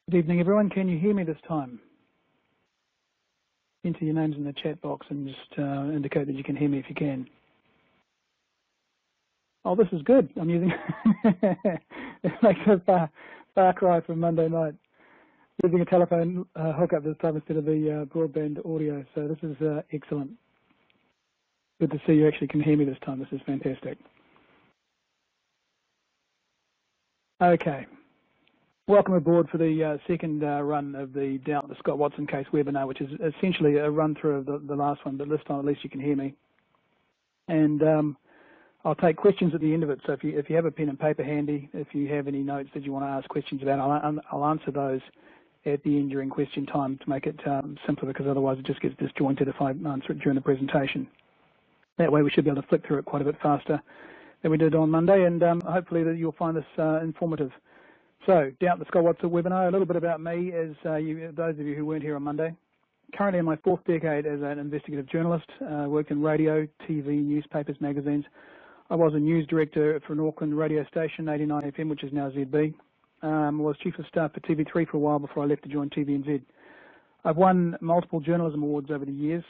Good evening, everyone. Can you hear me this time? Enter your names in the chat box and just indicate that you can hear me if you can. Oh, this is good. I'm using it makes a far cry from Monday night. Using a telephone hookup this time instead of the broadband audio. So this is excellent. Good to see you actually can hear me this time. This is fantastic. Okay. Welcome aboard for the second run of the Doubt the Scott Watson case webinar, which is essentially a run through of the last one, but this time at least you can hear me. And I'll take questions at the end of it. So if you have a pen and paper handy, if you have any notes that you want to ask questions about, I'll answer those at the end during question time to make it simpler, because otherwise it just gets disjointed if I answer it during the presentation. That way we should be able to flick through it quite a bit faster than we did on Monday, and hopefully that you'll find this informative. So, Doubt the Scott Watson webinar, a little bit about me as those of you who weren't here on Monday. Currently in my fourth decade as an investigative journalist, worked in radio, TV, newspapers, magazines. I was a news director for an Auckland radio station, 89 FM, which is now ZB. Was chief of staff for TV3 for a while before I left to join TVNZ. I've won multiple journalism awards over the years,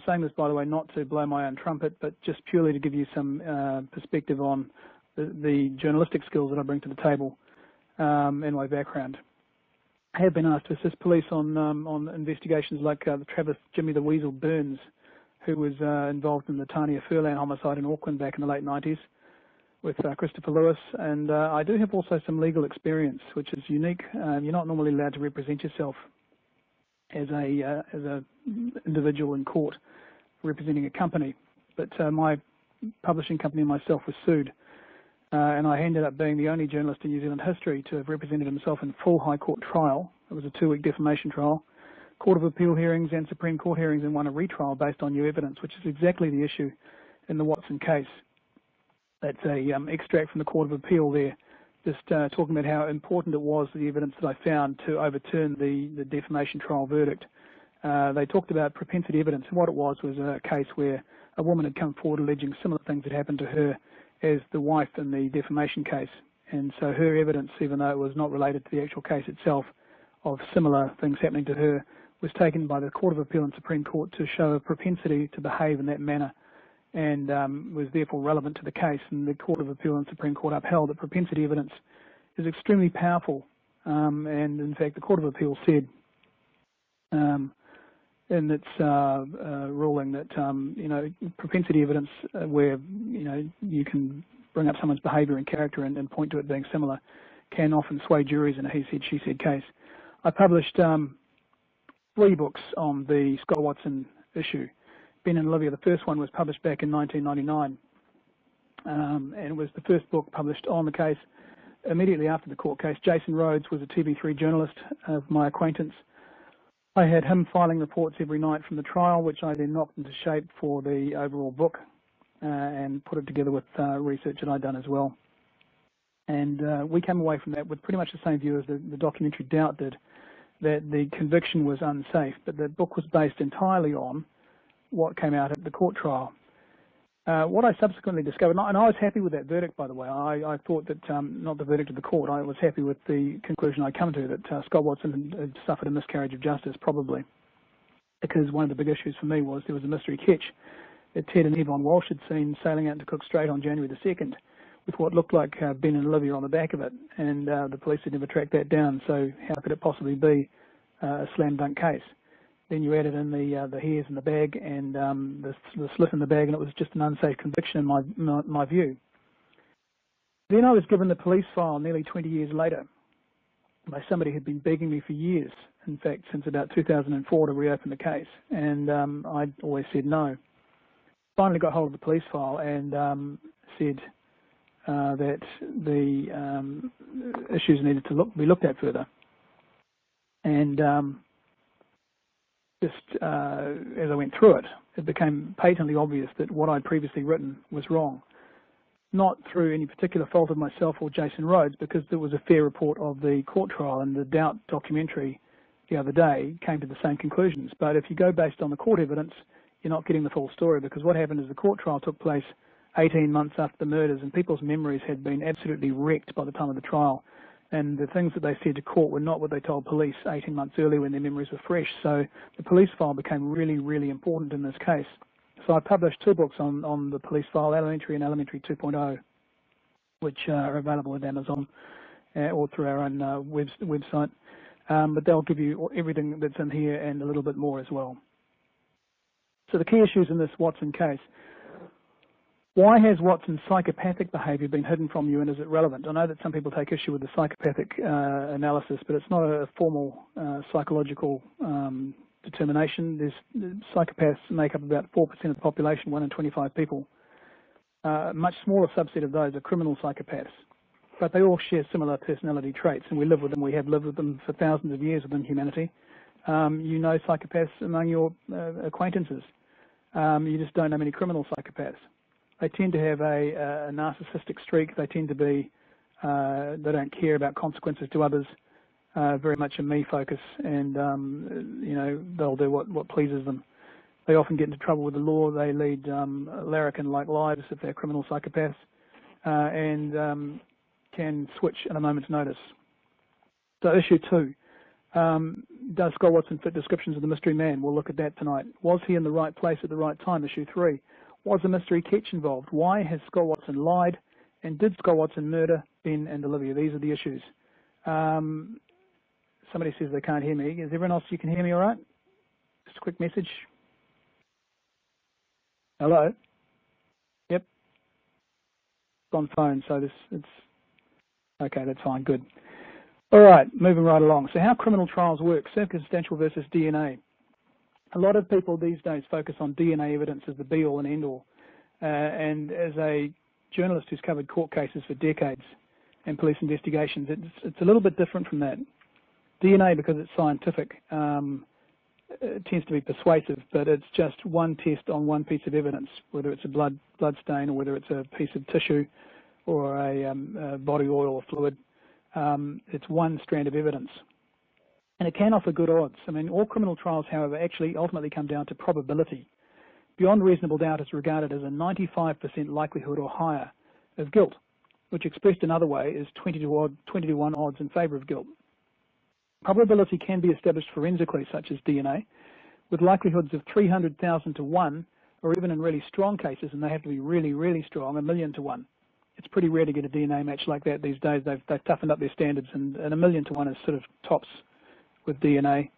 saying this, by the way, not to blow my own trumpet, but just purely to give you some perspective on the journalistic skills that I bring to the table. In my background. I have been asked to assist police on investigations like the Travis Jimmy the Weasel Burns, who was involved in the Tania Furlan homicide in Auckland back in the late 90s with Christopher Lewis. And I do have also some legal experience, which is unique. You're not normally allowed to represent yourself as a individual in court representing a company. But my publishing company and myself were sued. And I ended up being the only journalist in New Zealand history to have represented himself in full High Court trial. It was a 2-week defamation trial, Court of Appeal hearings and Supreme Court hearings, and won a retrial based on new evidence, which is exactly the issue in the Watson case. That's a extract from the Court of Appeal there, just talking about how important it was, the evidence that I found, to overturn the defamation trial verdict. They talked about propensity evidence, and what it was a case where a woman had come forward alleging similar things that happened to her as the wife in the defamation case. And so her evidence, even though it was not related to the actual case itself, of similar things happening to her, was taken by the Court of Appeal and Supreme Court to show a propensity to behave in that manner, and was therefore relevant to the case. And the Court of Appeal and Supreme Court upheld that propensity evidence is extremely powerful. And in fact, the Court of Appeal said in its ruling that propensity evidence where you can bring up someone's behaviour and character and point to it being similar can often sway juries in a he said she said case. I published 3 books on the Scott Watson issue. Ben and Olivia, the first one was published back in 1999, and it was the first book published on the case. Immediately after the court case, Jason Rhodes was a TV3 journalist of my acquaintance. I had him filing reports every night from the trial, which I then knocked into shape for the overall book and put it together with research that I'd done as well. And we came away from that with pretty much the same view as the documentary Doubt did, that the conviction was unsafe, but the book was based entirely on what came out at the court trial. What I subsequently discovered, and I was happy with that verdict, by the way. I thought that, not the verdict of the court, I was happy with the conclusion I come to, that Scott Watson had suffered a miscarriage of justice, probably, because one of the big issues for me was there was a mystery catch that Ted and Yvonne Walsh had seen sailing out into Cook Strait on January the 2nd with what looked like Ben and Olivia on the back of it, and the police had never tracked that down, so how could it possibly be a slam dunk case? Then you added in the hairs in the bag and the slit in the bag, and it was just an unsafe conviction in my view. Then I was given the police file nearly 20 years later by somebody who'd been begging me for years, in fact since about 2004, to reopen the case, and I always said no. Finally got hold of the police file and said that the issues needed to be looked at further. And just as I went through it, it became patently obvious that what I'd previously written was wrong. Not through any particular fault of myself or Jason Rhodes, because there was a fair report of the court trial, and the Doubt documentary the other day came to the same conclusions. But if you go based on the court evidence, you're not getting the full story, because what happened is the court trial took place 18 months after the murders, and people's memories had been absolutely wrecked by the time of the trial. And the things that they said to court were not what they told police 18 months earlier when their memories were fresh. So the police file became really, really important in this case. So I published 2 books on the police file, Elementary and Elementary 2.0, which are available at Amazon or through our own website. But they'll give you everything that's in here and a little bit more as well. So the key issues in this Watson case. Why has Watson's psychopathic behaviour been hidden from you, and is it relevant? I know that some people take issue with the psychopathic analysis, but it's not a formal psychological determination. Psychopaths make up about 4% of the population, 1 in 25 people. A much smaller subset of those are criminal psychopaths, but they all share similar personality traits, and we live with them. We have lived with them for thousands of years within humanity. You know psychopaths among your acquaintances. You just don't know many criminal psychopaths. They tend to have a narcissistic streak. They tend to be, they don't care about consequences to others, very much a me focus, and you know, they'll do what pleases them. They often get into trouble with the law. They lead larrikin-like lives if they're criminal psychopaths, and can switch at a moment's notice. So issue 2, does Scott Watson fit descriptions of the mystery man? We'll look at that tonight. Was he in the right place at the right time? Issue 3. Was the mystery Ketch involved? Why has Scott Watson lied? And did Scott Watson murder Ben and Olivia? These are the issues. Somebody says they can't hear me. Is everyone else, you can hear me all right? Just a quick message. Hello? Yep. It's on phone, so it's okay, that's fine, good. All right, moving right along. So how criminal trials work, circumstantial versus DNA. A lot of people these days focus on DNA evidence as the be-all and end-all. And as a journalist who's covered court cases for decades and police investigations, it's a little bit different from that. DNA, because it's scientific, it tends to be persuasive, but it's just one test on one piece of evidence, whether it's a blood stain or whether it's a piece of tissue or a body oil or fluid. It's one strand of evidence. And it can offer good odds. I mean, all criminal trials, however, actually ultimately come down to probability. Beyond reasonable doubt is regarded as a 95% likelihood or higher of guilt, which expressed another way is 20 to 1 odds in favour of guilt. Probability can be established forensically, such as DNA, with likelihoods of 300,000 to 1, or even in really strong cases, and they have to be really, really strong, 1,000,000 to 1. It's pretty rare to get a DNA match like that these days. They've toughened up their standards, and 1,000,000 to 1 is sort of tops with DNA,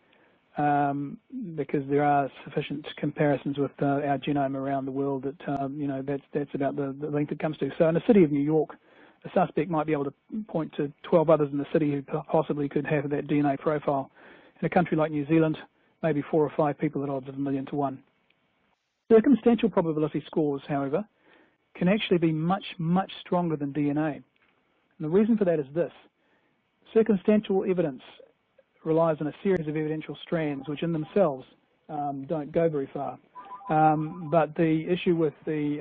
because there are sufficient comparisons with our genome around the world that you know, that's about the length it comes to. So in the city of New York, a suspect might be able to point to 12 others in the city who possibly could have that DNA profile. In a country like New Zealand, maybe 4 or 5 people at odds of 1,000,000 to 1. Circumstantial probability scores, however, can actually be much, much stronger than DNA. And the reason for that is this. Circumstantial evidence relies on a series of evidential strands which in themselves don't go very far. But the issue with the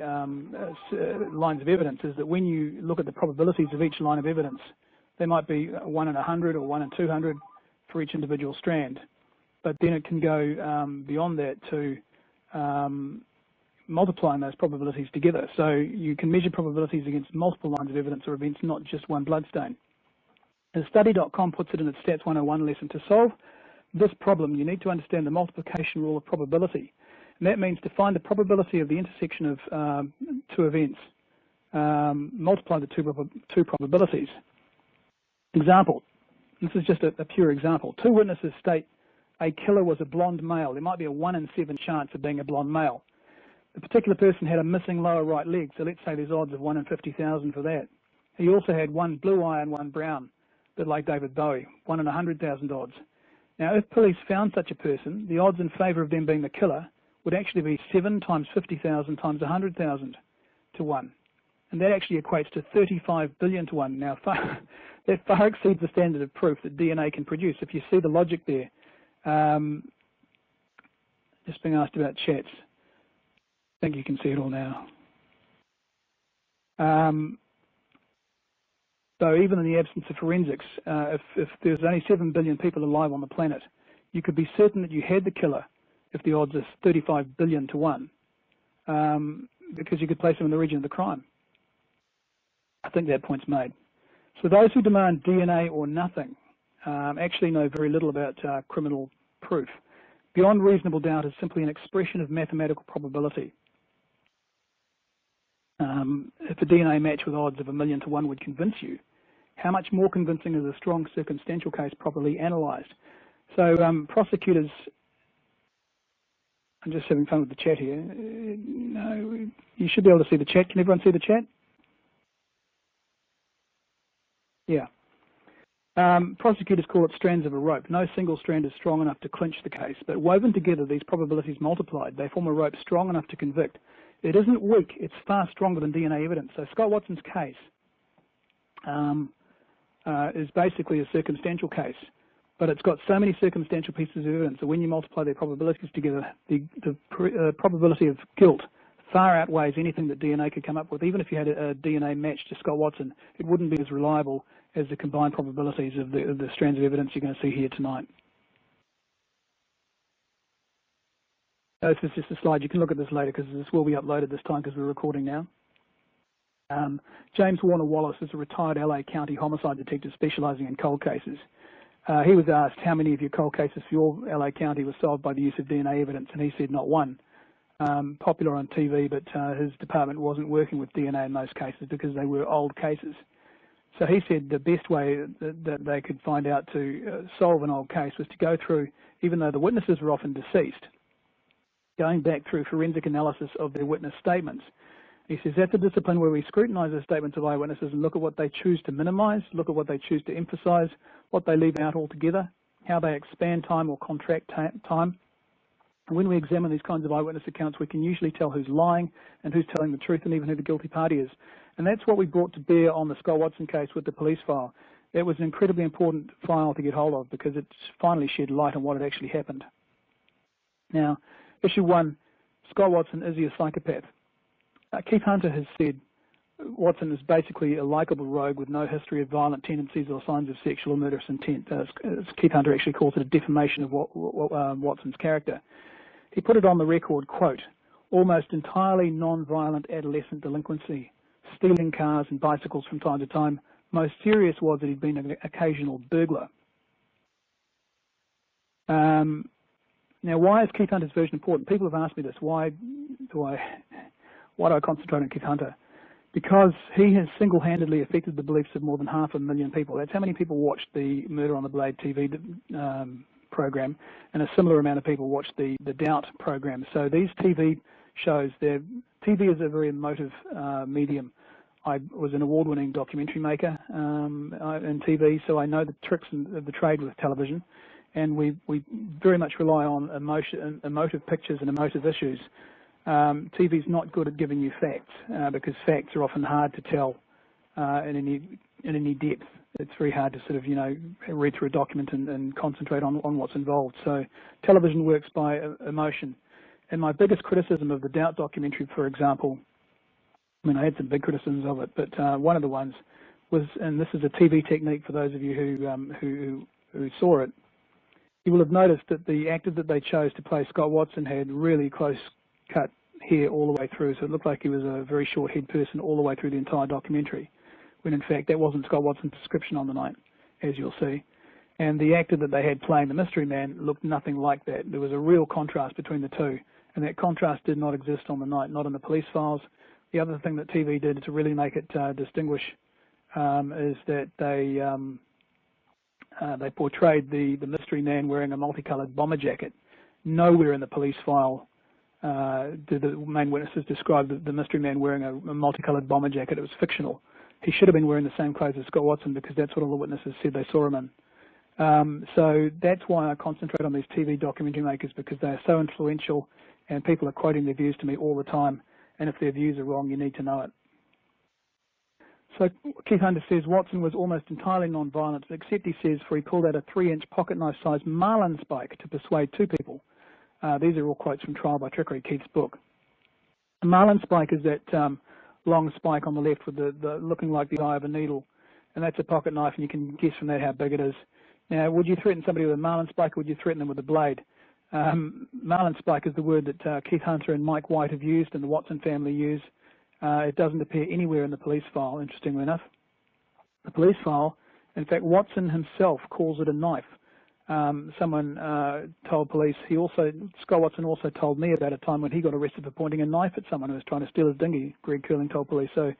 lines of evidence is that when you look at the probabilities of each line of evidence, they might be 1 in 100 or 1 in 200 for each individual strand. But then it can go beyond that to multiplying those probabilities together. So you can measure probabilities against multiple lines of evidence or events, not just one bloodstain. As study.com puts it in its Stats 101 lesson, to solve this problem, you need to understand the multiplication rule of probability. And that means to find the probability of the intersection of 2 events, multiply the two probabilities. Example, this is just a pure example. 2 witnesses state a killer was a blonde male. There might be a 1 in 7 chance of being a blonde male. The particular person had a missing lower right leg, so let's say there's odds of 1 in 50,000 for that. He also had 1 blue eye and 1 brown, a bit like David Bowie, 1 in 100,000 odds. Now, if police found such a person, the odds in favour of them being the killer would actually be 7 times 50,000 times 100,000 to 1. And that actually equates to 35 billion to 1. Now, that far exceeds the standard of proof that DNA can produce. If you see the logic there, just being asked about chats. I think you can see it all now. So even in the absence of forensics, if there's only 7 billion people alive on the planet, you could be certain that you had the killer if the odds are 35 billion to 1, because you could place him in the region of the crime. I think that point's made. So those who demand DNA or nothing actually know very little about criminal proof. Beyond reasonable doubt is simply an expression of mathematical probability. If a DNA match with odds of 1,000,000 to 1 would convince you, how much more convincing is a strong circumstantial case properly analysed? So prosecutors, I'm just having fun with the chat here. No, you should be able to see the chat. Can everyone see the chat? Yeah. Prosecutors call it strands of a rope. No single strand is strong enough to clinch the case, but woven together, these probabilities multiplied, they form a rope strong enough to convict. It isn't weak, it's far stronger than DNA evidence. So Scott Watson's case is basically a circumstantial case, but it's got so many circumstantial pieces of evidence that when you multiply their probabilities together, the probability of guilt far outweighs anything that DNA could come up with. Even if you had a DNA match to Scott Watson, it wouldn't be as reliable as the combined probabilities of the strands of evidence you're going to see here tonight. This is just a slide. You can look at this later because this will be uploaded this time because we're recording now. James Warner Wallace is a retired LA County homicide detective specialising in cold cases. He was asked how many of your cold cases for your LA County were solved by the use of DNA evidence, and he said not one. Popular on TV, but his department wasn't working with DNA in most cases because they were old cases. So he said the best way that they could find out to solve an old case was to go through, even though the witnesses were often deceased, going back through forensic analysis of their witness statements. He says that's a discipline where we scrutinise the statements of eyewitnesses and look at what they choose to minimise, look at what they choose to emphasise, what they leave out altogether, how they expand time or contract time. And when we examine these kinds of eyewitness accounts, we can usually tell who's lying and who's telling the truth and even who the guilty party is. And that's what we brought to bear on the Scott Watson case with the police file. It was an incredibly important file to get hold of because it finally shed light on what had actually happened. Now, issue 1, Scott Watson, is he a psychopath? Keith Hunter has said Watson is basically a likeable rogue with no history of violent tendencies or signs of sexual or murderous intent. Keith Hunter actually calls it a defamation of Watson's character. He put it on the record, quote, almost entirely non-violent adolescent delinquency, stealing cars and bicycles from time to time. Most serious was that he'd been an occasional burglar. Now, why is Keith Hunter's version important? People have asked me this. Why do I concentrate on Keith Hunter? Because he has single-handedly affected the beliefs of more than 500,000 people. That's how many people watched the Murder on the Blade TV program, and a similar amount of people watched the Doubt program. So these TV shows, TV is a very emotive medium. I was an award-winning documentary maker in TV, so I know the tricks of the trade with television, and we very much rely on emotive pictures and emotive issues. TV is not good at giving you facts because facts are often hard to tell in any depth. It's very hard to sort of, read through a document and concentrate on what's involved. So television works by emotion. And my biggest criticism of the Doubt documentary, for example, I mean, I had some big criticisms of it, but one of the ones was, and this is a TV technique for those of you who saw it, you will have noticed that the actor that they chose to play Scott Watson had really close cut hair all the way through, so it looked like he was a very short-haired person all the way through the entire documentary, when in fact that wasn't Scott Watson's description on the night, as you'll see. And the actor that they had playing the mystery man looked nothing like that. There was a real contrast between the two, and that contrast did not exist on the night, not in the police files. The other thing that TV did to really make it distinguish is that they portrayed the mystery man wearing a multicolored bomber jacket. Nowhere in the police file did the main witnesses describe the mystery man wearing a multicolored bomber jacket. It was fictional. He should have been wearing the same clothes as Scott Watson because that's what all the witnesses said they saw him in. So that's why I concentrate on these TV documentary makers, because they are so influential and people are quoting their views to me all the time. And if their views are wrong, you need to know it. So Keith Hunter says Watson was almost entirely non-violent, except, he says, for he pulled out a 3-inch pocket knife-sized marlin spike to persuade 2 people. These are all quotes from Trial by Trickery, Keith's book. A marlin spike is that long spike on the left with the looking like the eye of a needle, and that's a pocket knife, and you can guess from that how big it is. Now, would you threaten somebody with a marlin spike, or would you threaten them with a blade? Marlin spike is the word that Keith Hunter and Mike White have used and the Watson family use. It doesn't appear anywhere in the police file, interestingly enough. The police file, in fact, Watson himself calls it a knife. Someone told police, Scott Watson also told me about a time when he got arrested for pointing a knife at someone who was trying to steal his dinghy, Greg Curling told police. So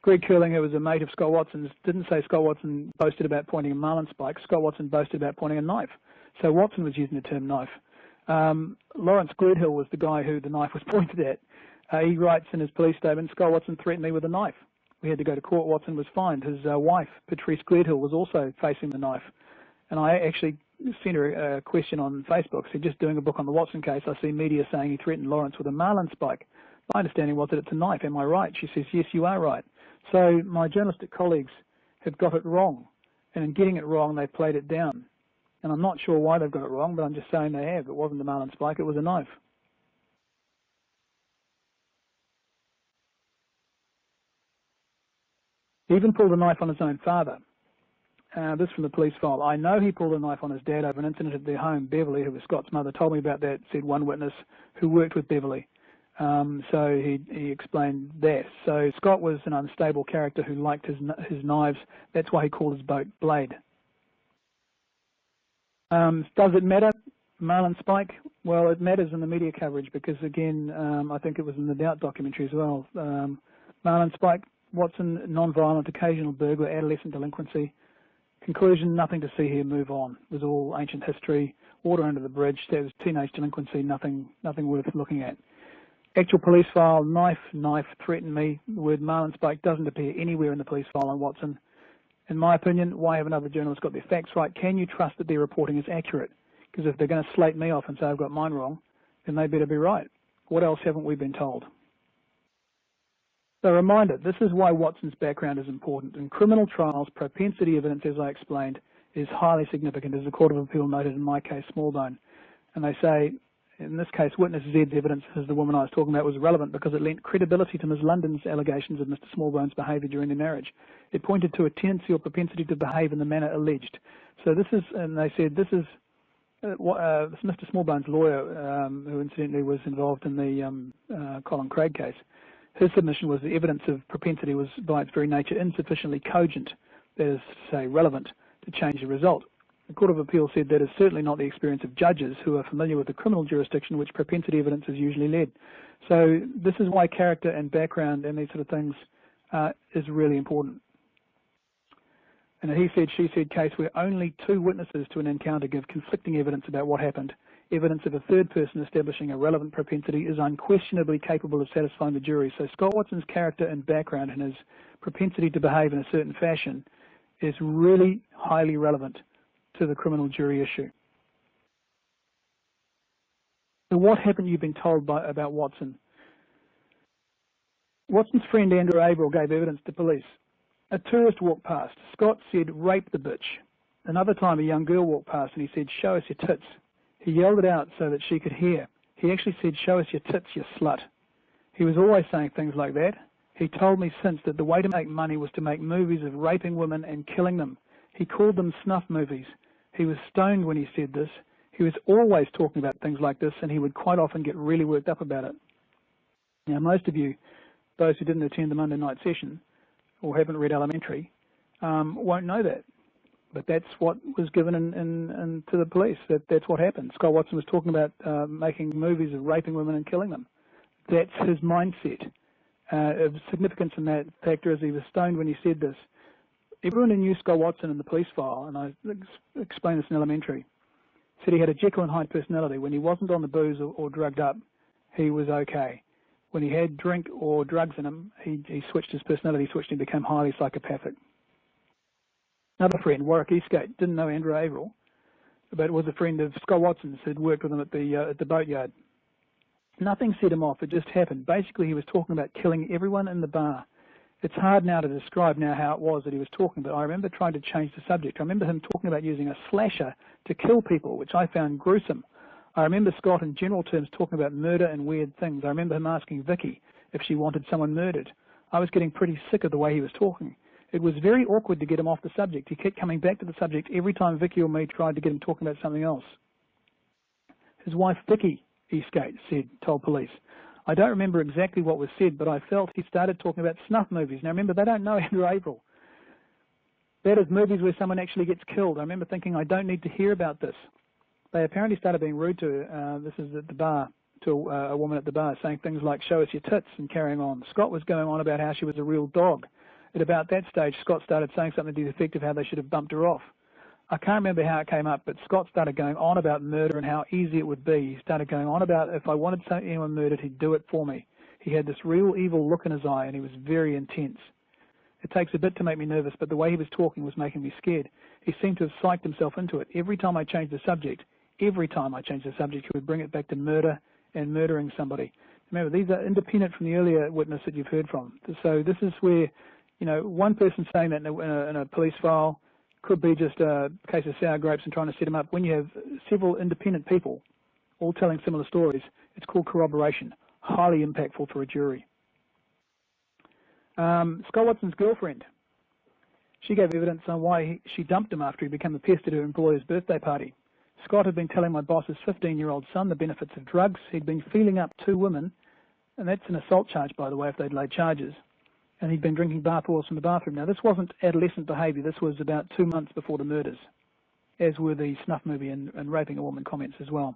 Greg Curling, who was a mate of Scott Watson's, didn't say Scott Watson boasted about pointing a marlin spike. Scott Watson boasted about pointing a knife. So Watson was using the term knife. Lawrence Gledhill was the guy who the knife was pointed at. He writes in his police statement, Scott Watson threatened me with a knife. We had to go to court. Watson was fined. His wife, Patrice Gledhill, was also facing the knife. And I actually sent her a question on Facebook. Said, just doing a book on the Watson case, I see media saying he threatened Lawrence with a marlin spike. My understanding was that it's a knife. Am I right? She says, yes, you are right. So my journalistic colleagues have got it wrong. And in getting it wrong, they've played it down. And I'm not sure why they've got it wrong, but I'm just saying they have. It wasn't a marlin spike. It was a knife. He even pulled a knife on his own father. This from the police file. I know he pulled a knife on his dad over an incident at their home. Beverly, who was Scott's mother, told me about that, said one witness who worked with Beverly. So he explained that. So Scott was an unstable character who liked his knives. That's why he called his boat Blade. Does it matter, marlin spike? Well, it matters in the media coverage because, again, I think it was in the Doubt documentary as well. Marlin spike, Watson, non-violent, occasional burglar, adolescent delinquency. Conclusion, nothing to see here, move on. It was all ancient history, water under the bridge, there was teenage delinquency, nothing worth looking at. Actual police file, knife, threatened me. The word marlin spike doesn't appear anywhere in the police file on Watson. In my opinion, why haven't other journalists got their facts right? Can you trust that their reporting is accurate? Because if they're going to slate me off and say I've got mine wrong, then they better be right. What else haven't we been told? So a reminder, this is why Watson's background is important. In criminal trials, propensity evidence, as I explained, is highly significant, as the Court of Appeal noted in my case, Smallbone. And they say, in this case, witness Z's evidence, as the woman I was talking about, was relevant because it lent credibility to Ms. London's allegations of Mr. Smallbone's behaviour during their marriage. It pointed to a tendency or propensity to behave in the manner alleged. So this is, and they said, this is Mr. Smallbone's lawyer, who incidentally was involved in the Colin Craig case. His submission was the evidence of propensity was, by its very nature, insufficiently cogent, that is to say, relevant, to change the result. The Court of Appeal said that is certainly not the experience of judges who are familiar with the criminal jurisdiction in which propensity evidence is usually led. So this is why character and background and these sort of things is really important. In a he said, she said case where only two witnesses to an encounter give conflicting evidence about what happened, evidence of a third person establishing a relevant propensity is unquestionably capable of satisfying the jury. So Scott Watson's character and background and his propensity to behave in a certain fashion is really highly relevant to the criminal jury issue. So what haven't you been told about Watson? Watson's friend Andrew Averill gave evidence to police. A tourist walked past. Scott said, rape the bitch. Another time a young girl walked past and he said, show us your tits. He yelled it out so that she could hear. He actually said, show us your tits, you slut. He was always saying things like that. He told me since that the way to make money was to make movies of raping women and killing them. He called them snuff movies. He was stoned when he said this. He was always talking about things like this, and he would quite often get really worked up about it. Now, most of you, those who didn't attend the Monday night session or haven't read Elementary, won't know that. But that's what was given to the police. That's what happened. Scott Watson was talking about making movies of raping women and killing them. That's his mindset. Of significance in that factor is he was stoned when he said this. Everyone who knew Scott Watson in the police file, and I explained this in Elementary, said he had a Jekyll and Hyde personality. When he wasn't on the booze or drugged up, he was okay. When he had drink or drugs in him, he switched his personality, switched and became highly psychopathic. Another friend, Warwick Eastgate, didn't know Andrew Averill, but was a friend of Scott Watson's who'd worked with him at the boatyard. Nothing set him off, it just happened. Basically, he was talking about killing everyone in the bar. It's hard now to describe now how it was that he was talking, but I remember trying to change the subject. I remember him talking about using a slasher to kill people, which I found gruesome. I remember Scott in general terms talking about murder and weird things. I remember him asking Vicky if she wanted someone murdered. I was getting pretty sick of the way he was talking. It was very awkward to get him off the subject. He kept coming back to the subject every time Vicky or me tried to get him talking about something else. His wife, Vicky Eastgate, told police, I don't remember exactly what was said, but I felt he started talking about snuff movies. Now remember, they don't know Andrew Averill. That is movies where someone actually gets killed. I remember thinking, I don't need to hear about this. They apparently started being rude to her. This is at the bar, to a woman at the bar, saying things like, show us your tits, and carrying on. Scott was going on about how she was a real dog. At about that stage, Scott started saying something to the effect of how they should have bumped her off. I can't remember how it came up, but Scott started going on about murder and how easy it would be. He started going on about if I wanted anyone murdered, he'd do it for me. He had this real evil look in his eye, and he was very intense. It takes a bit to make me nervous, but the way he was talking was making me scared. He seemed to have psyched himself into it. Every time I changed the subject, he would bring it back to murder and murdering somebody. Remember, these are independent from the earlier witness that you've heard from. So this is where, one person saying that in a police file could be just a case of sour grapes and trying to set them up. When you have several independent people all telling similar stories, it's called corroboration, highly impactful for a jury. Scott Watson's girlfriend, she gave evidence on why she dumped him after he became a pest at her employer's birthday party. Scott had been telling my boss's 15-year-old son the benefits of drugs. He'd been feeling up 2 women, and that's an assault charge, by the way, if they'd laid charges. And he'd been drinking bath oils from the bathroom. Now, this wasn't adolescent behaviour. This was about 2 months before the murders, as were the snuff movie and raping a woman comments as well.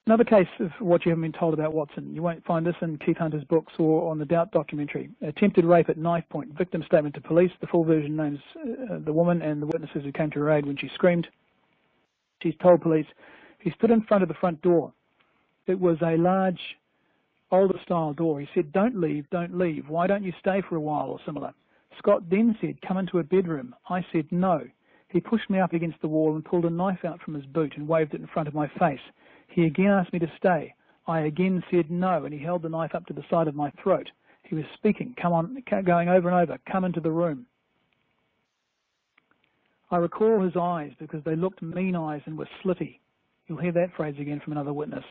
Another case of what you haven't been told about Watson. You won't find this in Keith Hunter's books or on the Doubt documentary. Attempted rape at knife point. Victim statement to police. The full version names the woman and the witnesses who came to her aid when she screamed. She's told police he stood in front of the front door. It was a large, older-style door. He said, don't leave, don't leave. Why don't you stay for a while or similar? Scott then said, come into a bedroom. I said, no. He pushed me up against the wall and pulled a knife out from his boot and waved it in front of my face. He again asked me to stay. I again said no, and he held the knife up to the side of my throat. He was speaking, come on, going over and over, come into the room. I recall his eyes because they looked mean eyes and were slitty. You'll hear that phrase again from another witness.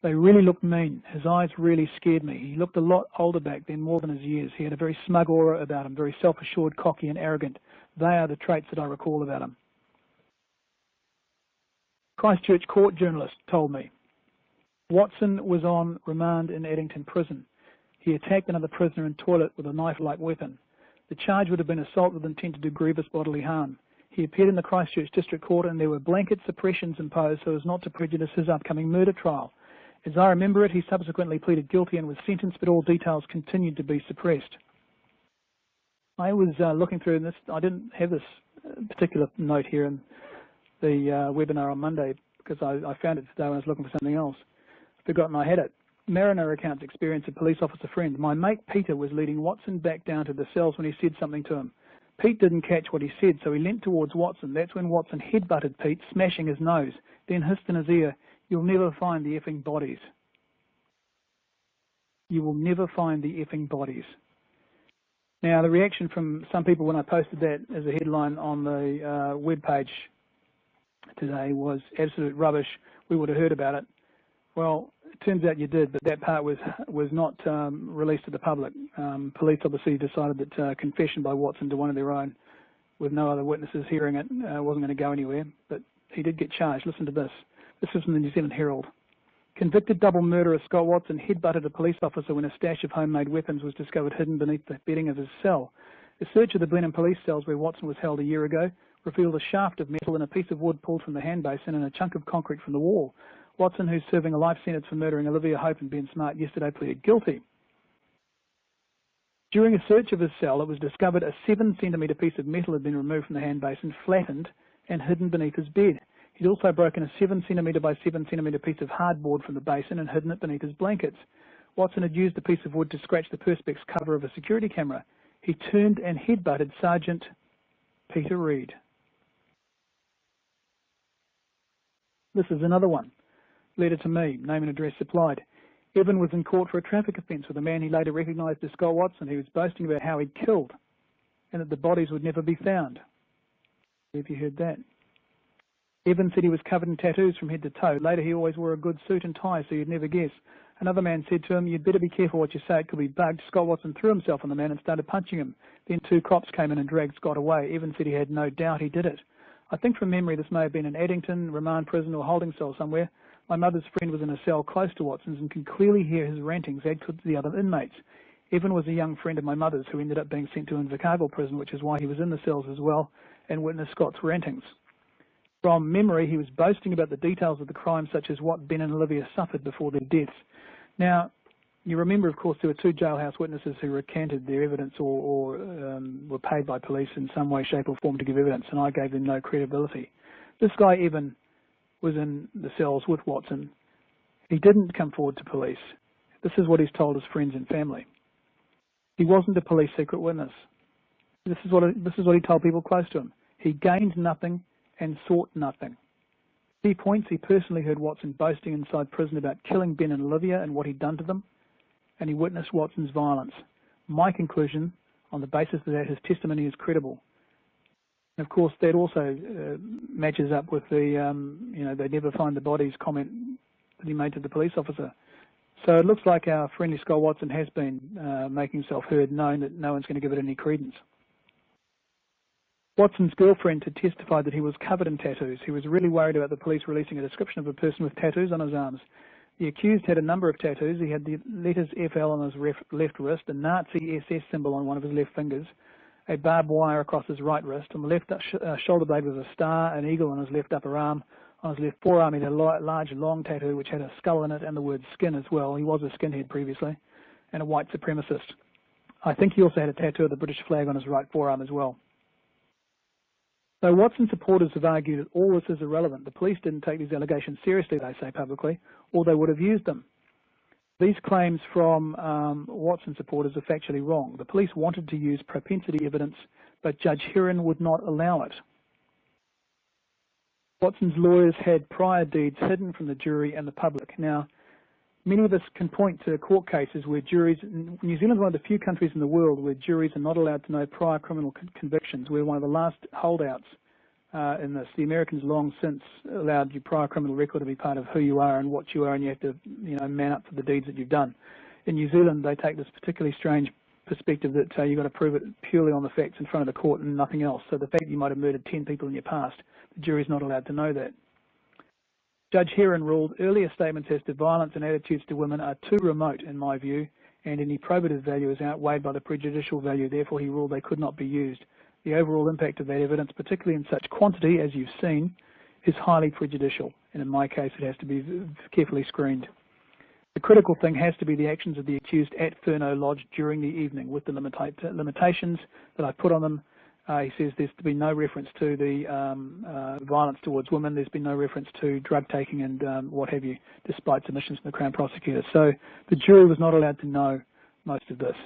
They really looked mean. His eyes really scared me. He looked a lot older back then, more than his years. He had a very smug aura about him, very self-assured, cocky and arrogant. They are the traits that I recall about him. Christchurch court journalist told me Watson was on remand in Addington prison. He attacked another prisoner in toilet with a knife-like weapon. The charge would have been assault with intent to do grievous bodily harm. He appeared in the Christchurch District Court and there were blanket suppressions imposed so as not to prejudice his upcoming murder trial. As I remember it, he subsequently pleaded guilty and was sentenced, but all details continued to be suppressed. I was looking through this. I didn't have this particular note here in the webinar on Monday because I found it today when I was looking for something else. Forgotten I had it. Mariner recounts experience of police officer friend. My mate Peter was leading Watson back down to the cells when he said something to him. Pete didn't catch what he said, so he leant towards Watson. That's when Watson headbutted Pete, smashing his nose, then hissed in his ear, "You'll never find the effing bodies. You will never find the effing bodies." Now, the reaction from some people when I posted that as a headline on the webpage today was absolute rubbish. We would have heard about it. Well, it turns out you did, but that part was not released to the public. Police obviously decided that confession by Watson to one of their own, with no other witnesses hearing it, wasn't going to go anywhere. But he did get charged. Listen to this. This was from the New Zealand Herald. Convicted double murderer Scott Watson headbutted a police officer when a stash of homemade weapons was discovered hidden beneath the bedding of his cell. A search of the Blenheim police cells where Watson was held a year ago revealed a shaft of metal and a piece of wood pulled from the hand basin and a chunk of concrete from the wall. Watson, who's serving a life sentence for murdering Olivia Hope and Ben Smart yesterday, pleaded guilty. During a search of his cell, it was discovered a 7-centimetre piece of metal had been removed from the hand basin, flattened and hidden beneath his bed. He'd also broken a 7-centimetre by 7-centimetre piece of hardboard from the basin and hidden it beneath his blankets. Watson had used the piece of wood to scratch the perspex cover of a security camera. He turned and headbutted Sergeant Peter Reid. This is another one. Letter to me, name and address supplied. Evan was in court for a traffic offence with a man he later recognised as Scott Watson. He was boasting about how he'd killed and that the bodies would never be found. Have you heard that? Evan said he was covered in tattoos from head to toe. Later he always wore a good suit and tie so you'd never guess. Another man said to him, "You'd better be careful what you say, it could be bugged." Scott Watson threw himself on the man and started punching him. Then 2 cops came in and dragged Scott away. Evan said he had no doubt he did it. I think from memory this may have been an Addington, remand prison or holding cell somewhere. My mother's friend was in a cell close to Watson's and could clearly hear his rantings, as could the other inmates. Evan was a young friend of my mother's who ended up being sent to Invercargill prison, which is why he was in the cells as well, and witnessed Scott's rantings. From memory, he was boasting about the details of the crime, such as what Ben and Olivia suffered before their deaths. Now, you remember, of course, there were 2 jailhouse witnesses who recanted their evidence or were paid by police in some way, shape or form to give evidence, and I gave them no credibility. This guy, Evan, was in the cells with Watson. He didn't come forward to police. This is what he's told his friends and family. He wasn't a police secret witness. This is what he told people close to him. He gained nothing and sought nothing. Key points: he personally heard Watson boasting inside prison about killing Ben and Olivia and what he'd done to them, and he witnessed Watson's violence. My conclusion, on the basis that his testimony is credible. And of course, that also matches up with the, they never find the bodies comment that he made to the police officer. So it looks like our friendly Scott Watson has been making himself heard, knowing that no one's going to give it any credence. Watson's girlfriend had testified that he was covered in tattoos. He was really worried about the police releasing a description of a person with tattoos on his arms. The accused had a number of tattoos. He had the letters FL on his left wrist, a Nazi SS symbol on one of his left fingers, a barbed wire across his right wrist. On the left shoulder blade was a star, an eagle on his left upper arm. On his left forearm he had a large long tattoo which had a skull in it and the word skin as well. He was a skinhead previously, and a white supremacist. I think he also had a tattoo of the British flag on his right forearm as well. So Watson supporters have argued that all this is irrelevant. The police didn't take these allegations seriously, they say publicly, or they would have used them. These claims from Watson supporters are factually wrong. The police wanted to use propensity evidence, but Judge Heron would not allow it. Watson's lawyers had prior deeds hidden from the jury and the public. Now, many of us can point to court cases where juries, New Zealand is one of the few countries in the world where juries are not allowed to know prior criminal convictions. We're one of the last holdouts in this. The Americans long since allowed your prior criminal record to be part of who you are and what you are, and you have to, man up for the deeds that you've done. In New Zealand, they take this particularly strange perspective that you've got to prove it purely on the facts in front of the court and nothing else. So the fact that you might have murdered 10 people in your past, the jury's not allowed to know that. Judge Heron ruled earlier statements as to violence and attitudes to women are too remote, in my view, and any probative value is outweighed by the prejudicial value. Therefore, he ruled they could not be used. The overall impact of that evidence, particularly in such quantity as you've seen, is highly prejudicial, and in my case, it has to be carefully screened. The critical thing has to be the actions of the accused at Furneaux Lodge during the evening, with the limitations that I put on them. He says there's to be no reference to the violence towards women. There's been no reference to drug taking and what have you, despite submissions from the Crown Prosecutor. So the jury was not allowed to know most of this.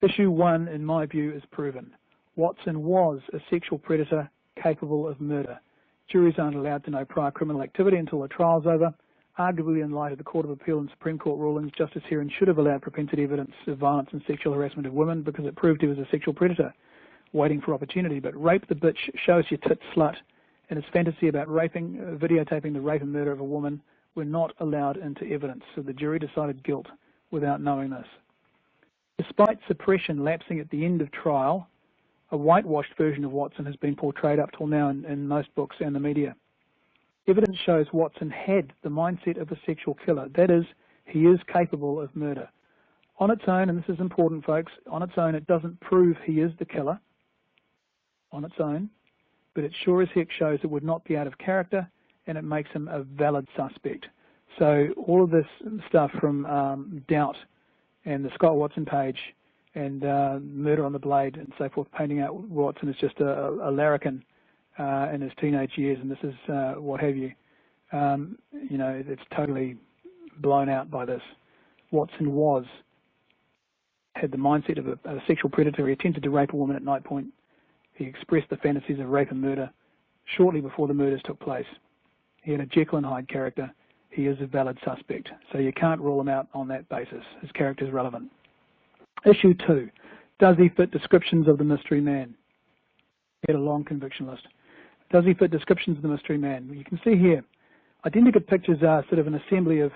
Issue 1, in my view, is proven. Watson was a sexual predator capable of murder. Juries aren't allowed to know prior criminal activity until the trial's over. Arguably, in light of the Court of Appeal and Supreme Court rulings, Justice Heron should have allowed propensity evidence of violence and sexual harassment of women because it proved he was a sexual predator, waiting for opportunity. But rape the bitch, show us your tit slut, and his fantasy about raping, videotaping the rape and murder of a woman were not allowed into evidence. So the jury decided guilt without knowing this. Despite suppression lapsing at the end of trial, a whitewashed version of Watson has been portrayed up till now in most books and the media. Evidence shows Watson had the mindset of a sexual killer. That is, he is capable of murder. On its own, and this is important, folks, on its own it doesn't prove he is the killer, on its own, but it sure as heck shows it would not be out of character, and it makes him a valid suspect. So all of this stuff from Doubt and the Scott Watson page and Murder on the Blade and so forth, painting out Watson as just a larrikin in his teenage years, and this is what have you. It's totally blown out by this. Watson had the mindset of a sexual predator. He attempted to rape a woman at night point. He expressed the fantasies of rape and murder shortly before the murders took place. He had a Jekyll and Hyde character. He is a valid suspect, so you can't rule him out on that basis. His character is relevant. Issue 2, does he fit descriptions of the mystery man? He had a long conviction list. Does he fit descriptions of the mystery man? You can see here, identical pictures are sort of an assembly of,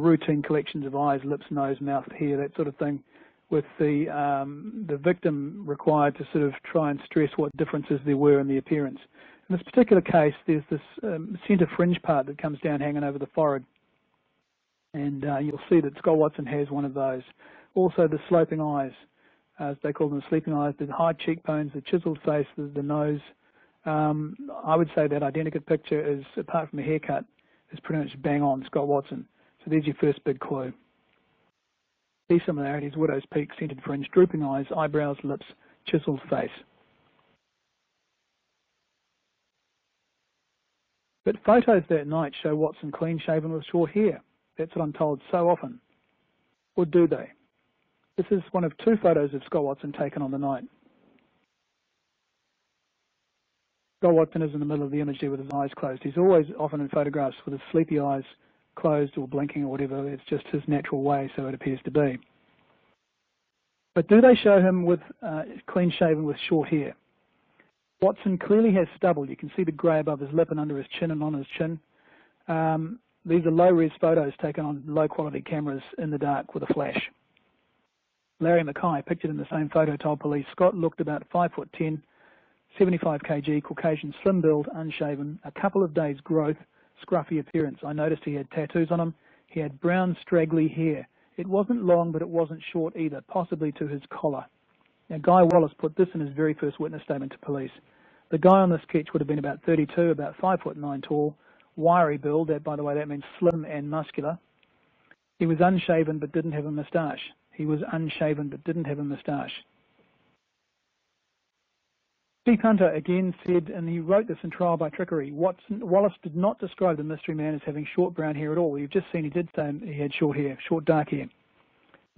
routine collections of eyes, lips, nose, mouth, hair, that sort of thing, with the victim required to sort of try and stress what differences there were in the appearance. In this particular case, there's this centre fringe part that comes down hanging over the forehead. And you'll see that Scott Watson has one of those. Also the sloping eyes, as they call them, sleeping eyes, the high cheekbones, the chiseled face, the nose. I would say that identical picture is, apart from a haircut, is pretty much bang on Scott Watson. So there's your first big clue. These similarities: widow's peak, centered fringe, drooping eyes, eyebrows, lips, chiseled face. But photos that night show Watson clean-shaven with short hair. That's what I'm told so often. Or do they? This is one of two photos of Scott Watson taken on the night. Scott Watson is in the middle of the image there with his eyes closed. He's always often in photographs with his sleepy eyes closed or blinking or whatever. It's just his natural way, so it appears to be. But do they show him with clean-shaven with short hair? Watson clearly has stubble. You can see the grey above his lip and under his chin and on his chin. These are low-res photos taken on low-quality cameras in the dark with a flash. Larry Mackay, pictured in the same photo, told police Scott looked about 5'10", 75 kg, Caucasian, slim build, unshaven, a couple of days growth, scruffy appearance. I noticed he had tattoos on him. He had brown, straggly hair. It wasn't long, but it wasn't short either, possibly to his collar. Now, Guy Wallace put this in his very first witness statement to police. The guy on this sketch would have been about 32, about 5'9" tall, wiry build. That, by the way, that means slim and muscular. He was unshaven but didn't have a moustache. He was unshaven but didn't have a moustache. Steve Hunter again said, and he wrote this in Trial by Trickery, Wallace did not describe the mystery man as having short brown hair at all. You've just seen he did say he had short hair, short dark hair.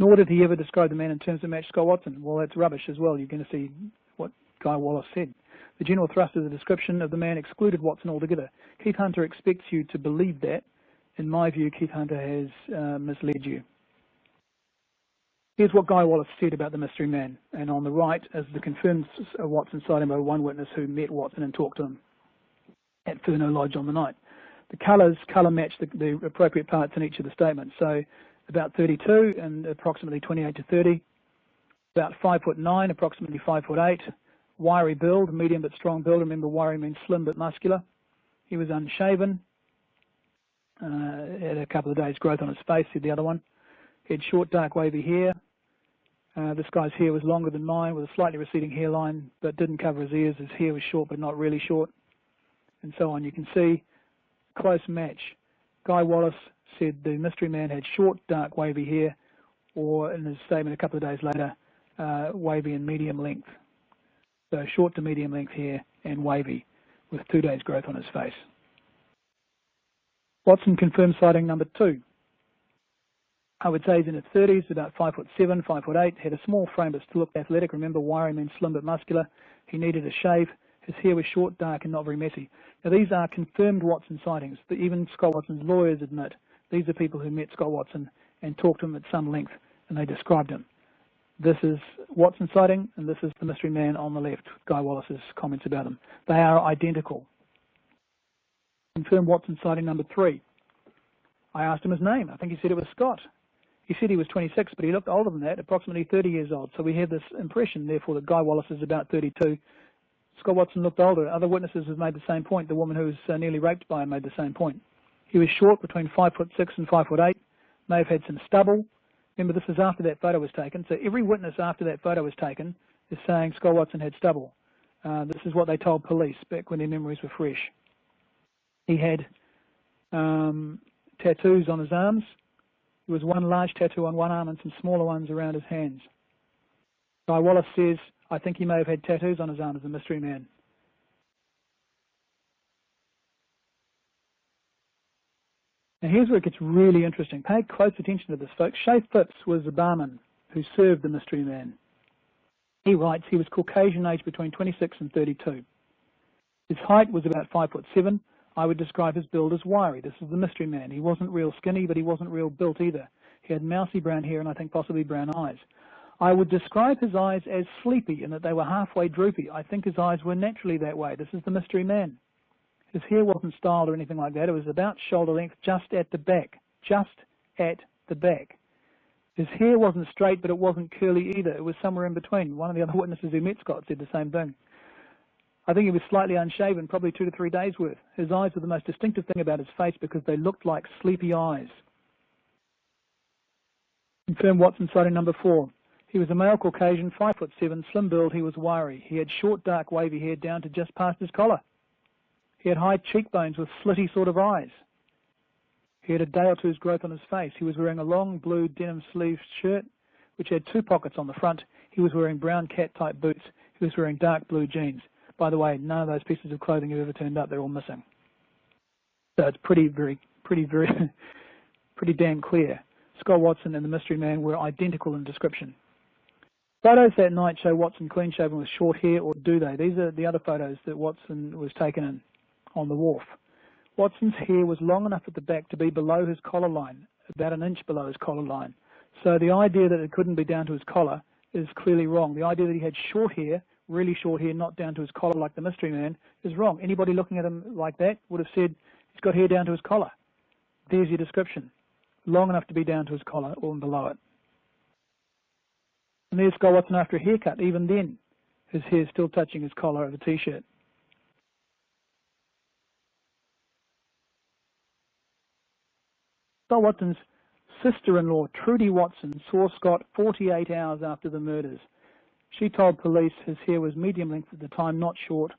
Nor did he ever describe the man in terms that matched Scott Watson. Well, that's rubbish as well. You're going to see what Guy Wallace said. The general thrust of the description of the man excluded Watson altogether. Keith Hunter expects you to believe that. In my view, Keith Hunter has misled you. Here's what Guy Wallace said about the mystery man, and on the right is the confirmed Watson sighting by one witness who met Watson and talked to him at Furneaux Lodge on the night. The colour matched the appropriate parts in each of the statements. So about 32 and approximately 28 to 30, about 5'9", approximately 5'8", wiry build, medium but strong build. Remember, wiry means slim but muscular. He was unshaven, had a couple of days growth on his face, said the other one. He had short, dark, wavy hair. This guy's hair was longer than mine with a slightly receding hairline, but didn't cover his ears. His hair was short, but not really short, and so on. You can see close match. Guy Wallace said the mystery man had short, dark, wavy hair, or in his statement a couple of days later, wavy and medium length. So short to medium length hair and wavy with 2 days growth on his face. Watson confirmed sighting number 2. I would say he's in his 30s, about 5'7", 5'8", had a small frame but still looked athletic. Remember, wiry means slim but muscular. He needed a shave. His hair was short, dark, and not very messy. Now, these are confirmed Watson sightings. Even Scott Watson's lawyers admit these are people who met Scott Watson and talked to him at some length, and they described him. This is Watson sighting, and this is the mystery man on the left, Guy Wallace's comments about him. They are identical. Confirmed Watson sighting number 3. I asked him his name. I think he said it was Scott. He said he was 26, but he looked older than that, approximately 30 years old. So we have this impression, therefore, that Guy Wallace is about 32. Scott Watson looked older. Other witnesses have made the same point. The woman who was nearly raped by him made the same point. He was short, between 5'6" and 5'8", may have had some stubble. Remember, this is after that photo was taken. So every witness after that photo was taken is saying Scott Watson had stubble. This is what they told police back when their memories were fresh. He had tattoos on his arms. There was one large tattoo on one arm and some smaller ones around his hands. Guy Wallace says, I think he may have had tattoos on his arm as a mystery man. Now here's where it gets really interesting. Pay close attention to this, folks. Shay Phipps was the barman who served the mystery man. He writes he was Caucasian, aged between 26 and 32. His height was about 5'7". I would describe his build as wiry. This is the mystery man. He wasn't real skinny, but he wasn't real built either. He had mousy brown hair and I think possibly brown eyes. I would describe his eyes as sleepy in that they were halfway droopy. I think his eyes were naturally that way. This is the mystery man. His hair wasn't styled or anything like that. It was about shoulder length, just at the back. Just at the back. His hair wasn't straight, but it wasn't curly either. It was somewhere in between. One of the other witnesses who met Scott said the same thing. I think he was slightly unshaven, probably 2 to 3 days worth. His eyes were the most distinctive thing about his face because they looked like sleepy eyes. Confirmed Watson sighting number 4. He was a male Caucasian, 5'7", slim build. He was wiry. He had short, dark, wavy hair down to just past his collar. He had high cheekbones with slitty sort of eyes. He had a day or two's growth on his face. He was wearing a long blue denim sleeve shirt, which had 2 pockets on the front. He was wearing brown cat-type boots. He was wearing dark blue jeans. By the way, none of those pieces of clothing have ever turned up. They're all missing. So it's pretty damn clear. Scott Watson and the mystery man were identical in description. Photos that night show Watson clean-shaven with short hair, or do they? These are the other photos that Watson was taken in on the wharf. Watson's hair was long enough at the back to be below his collar line, about an inch below his collar line. So the idea that it couldn't be down to his collar is clearly wrong. The idea that he had short hair, really short hair, not down to his collar like the mystery man, is wrong. Anybody looking at him like that would have said he's got hair down to his collar. There's your description. Long enough to be down to his collar or below it. And there's Scott Watson after a haircut. Even then, his hair's still touching his collar of a t-shirt. Scott Watson's sister-in-law, Trudy Watson, saw Scott 48 hours after the murders. She told police his hair was medium length at the time, not short,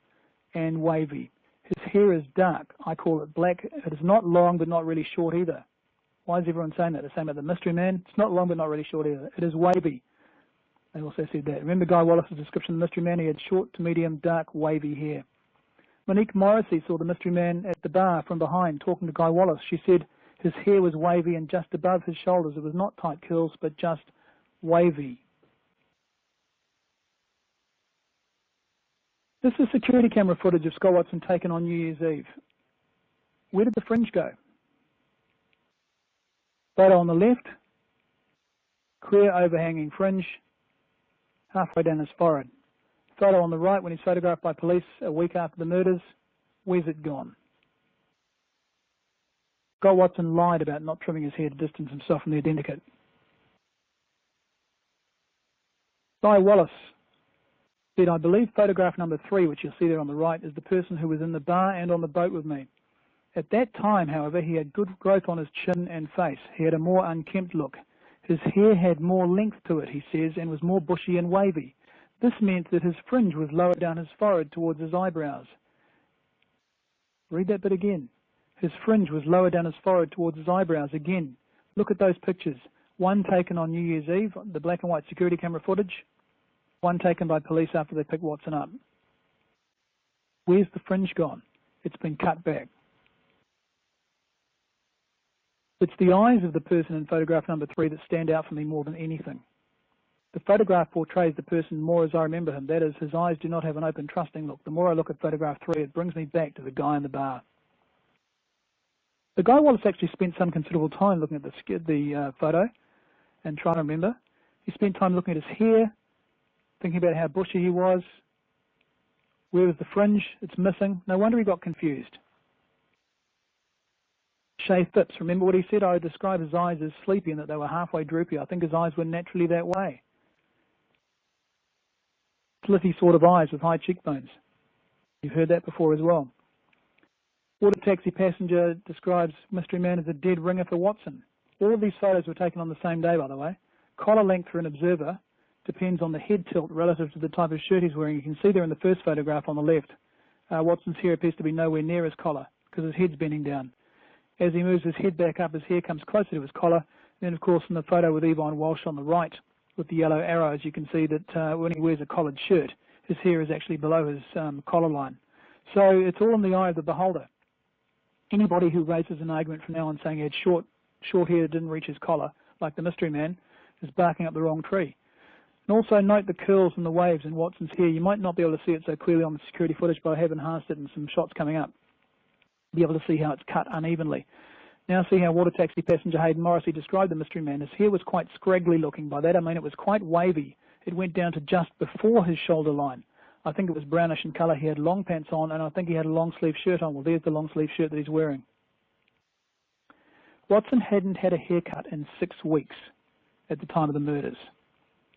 and wavy. His hair is dark. I call it black. It is not long, but not really short either. Why is everyone saying that? They're saying about the mystery man. It's not long, but not really short either. It is wavy. They also said that. Remember Guy Wallace's description of the mystery man? He had short to medium, dark, wavy hair. Monique Morrissey saw the mystery man at the bar from behind talking to Guy Wallace. She said his hair was wavy and just above his shoulders. It was not tight curls, but just wavy. This is security camera footage of Scott Watson taken on New Year's Eve. Where did the fringe go? Photo on the left, clear overhanging fringe, halfway down his forehead. Photo on the right when he's photographed by police a week after the murders. Where's it gone? Scott Watson lied about not trimming his hair to distance himself from the identikit. Guy Wallace said, I believe photograph number 3, which you'll see there on the right, is the person who was in the bar and on the boat with me. At that time, however, he had good growth on his chin and face. He had a more unkempt look. His hair had more length to it, he says, and was more bushy and wavy. This meant that his fringe was lower down his forehead towards his eyebrows. Read that bit again. His fringe was lower down his forehead towards his eyebrows again. Look at those pictures. One taken on New Year's Eve, the black and white security camera footage. One taken by police after they picked Watson up. Where's the fringe gone? It's been cut back. It's the eyes of the person in photograph number 3 that stand out for me more than anything. The photograph portrays the person more as I remember him. That is, his eyes do not have an open, trusting look. The more I look at photograph 3, it brings me back to the guy in the bar. The Guy Wallace actually spent some considerable time looking at the photo and trying to remember. He spent time looking at his hair, thinking about how bushy he was. Where was the fringe? It's missing. No wonder he got confused. Shaved tips. Remember what he said? I would describe his eyes as sleepy and that they were halfway droopy. I think his eyes were naturally that way. Slitty sort of eyes with high cheekbones. You've heard that before as well. Water taxi passenger describes mystery man as a dead ringer for Watson. All of these photos were taken on the same day, by the way. Collar length for an observer depends on the head tilt relative to the type of shirt he's wearing. You can see there in the first photograph on the left, Watson's hair appears to be nowhere near his collar because his head's bending down. As he moves his head back up, his hair comes closer to his collar. And then, of course, in the photo with Ian Wishart on the right with the yellow arrows, you can see that when he wears a collared shirt, his hair is actually below his collar line. So it's all in the eye of the beholder. Anybody who raises an argument from now on saying he had short hair that didn't reach his collar, like the mystery man, is barking up the wrong tree. And also note the curls and the waves in Watson's hair. You might not be able to see it so clearly on the security footage, but I have enhanced it in some shots coming up. Be able to see how it's cut unevenly. Now see how water taxi passenger Hayden Morrissey described the mystery man. His hair was quite scraggly looking. By that I mean it was quite wavy. It went down to just before his shoulder line. I think it was brownish in colour. He had long pants on, and I think he had a long sleeve shirt on. Well, there's the long sleeve shirt that he's wearing. Watson hadn't had a haircut in 6 weeks at the time of the murders.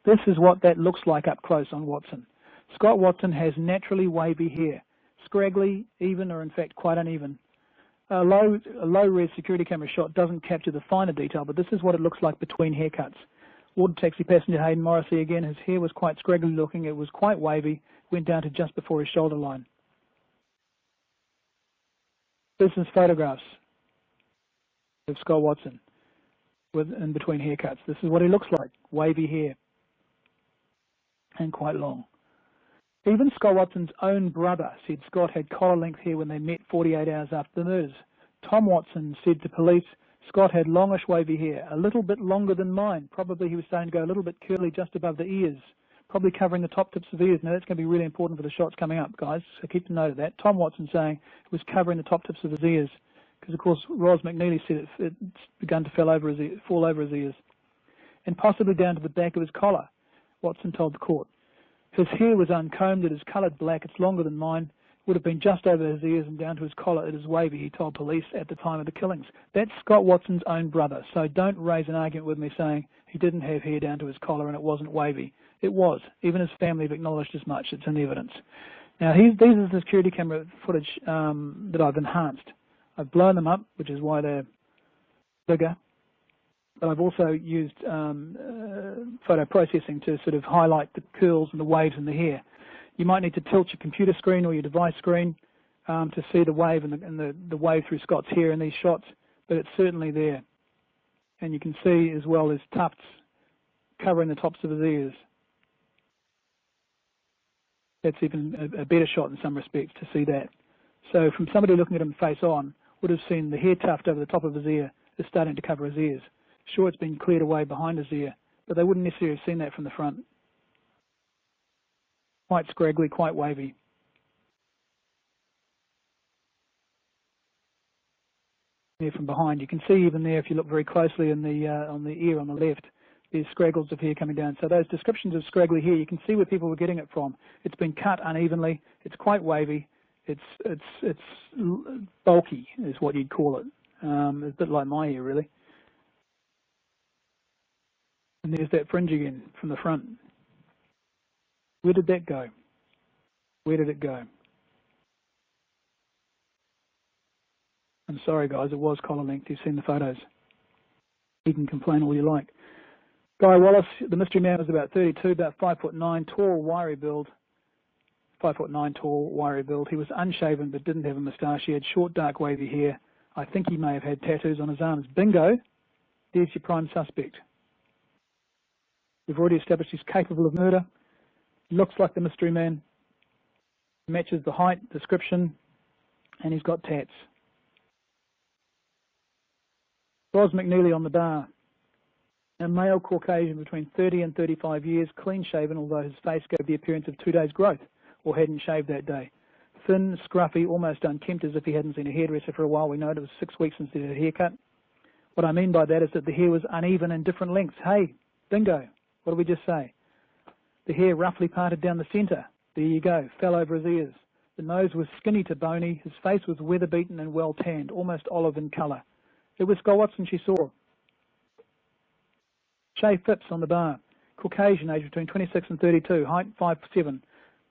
This is what that looks like up close on Watson. Scott Watson has naturally wavy hair. Scraggly, even, or in fact quite uneven. A low-res security camera shot doesn't capture the finer detail, but this is what it looks like between haircuts. Water taxi passenger Hayden Morrissey again. His hair was quite scraggly looking. It was quite wavy. Went down to just before his shoulder line. Business photographs of Scott Watson with in between haircuts. This is what he looks like. Wavy hair and quite long. Even Scott Watson's own brother said Scott had collar-length hair when they met 48 hours after the murders. Tom Watson said to police, Scott had longish wavy hair, a little bit longer than mine. Probably he was starting to go a little bit curly just above the ears, probably covering the top tips of ears. Now that's going to be really important for the shots coming up, guys, so keep a note of that. Tom Watson saying it was covering the top tips of his ears, because of course Ros McNeely said it's begun to fall over his ears, and possibly down to the back of his collar, Watson told the court. His hair was uncombed, it is coloured black, it's longer than mine. Would have been just over his ears and down to his collar. It is wavy, he told police at the time of the killings. That's Scott Watson's own brother, so don't raise an argument with me saying he didn't have hair down to his collar and it wasn't wavy. It was. Even his family have acknowledged as much. It's in evidence. Now, these are the security camera footage that I've enhanced. I've blown them up, which is why they're bigger. But I've also used photo processing to sort of highlight the curls and the waves in the hair. You might need to tilt your computer screen or your device screen to see the wave and the wave through Scott's hair in these shots, but it's certainly there. And you can see as well as tufts covering the tops of his ears. That's even a better shot in some respects to see that. So from somebody looking at him face on, would have seen the hair tuft over the top of his ear is starting to cover his ears. Sure, it's been cleared away behind his ear, but they wouldn't necessarily have seen that from the front. Quite scraggly, quite wavy. There from behind, you can see even there if you look very closely in the on the ear on the left, there's scraggles of hair coming down. So those descriptions of scraggly hair, you can see where people were getting it from. It's been cut unevenly. It's quite wavy. It's bulky, is what you'd call it. It's a bit like my hair, really. And there's that fringe again from the front. Where did that go? Where did it go? I'm sorry, guys, it was collar length. You've seen the photos. You can complain all you like. Guy Wallace, the mystery man, was about 32, about 5'9", tall, wiry build. 5'9", tall, wiry build. He was unshaven but didn't have a moustache. He had short, dark, wavy hair. I think he may have had tattoos on his arms. Bingo! There's your prime suspect. We've already established he's capable of murder. Looks like the mystery man. Matches the height, description, and he's got tats. Ros McNeely on the bar. A male Caucasian between 30 and 35 years, clean-shaven, although his face gave the appearance of 2 days' growth, or hadn't shaved that day. Thin, scruffy, almost unkempt, as if he hadn't seen a hairdresser for a while. We know it was 6 weeks since he had a haircut. What I mean by that is that the hair was uneven in different lengths. Hey, bingo. What did we just say? The hair roughly parted down the centre. There you go. Fell over his ears. The nose was skinny to bony. His face was weather-beaten and well-tanned, almost olive in colour. It was Scott Watson she saw. Shay Phipps on the bar. Caucasian, age between 26 and 32. Height 5'7".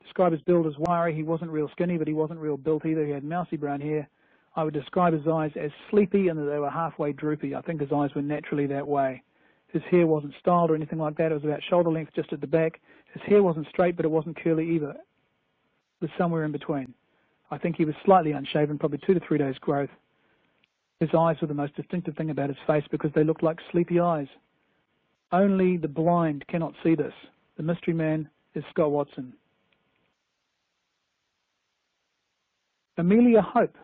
Describe his build as wiry. He wasn't real skinny, but he wasn't real built either. He had mousy brown hair. I would describe his eyes as sleepy and that they were halfway droopy. I think his eyes were naturally that way. His hair wasn't styled or anything like that. It was about shoulder length just at the back. His hair wasn't straight, but it wasn't curly either. It was somewhere in between. I think he was slightly unshaven, probably 2 to 3 days growth. His eyes were the most distinctive thing about his face because they looked like sleepy eyes. Only the blind cannot see this. The mystery man is Scott Watson. Amelia Hope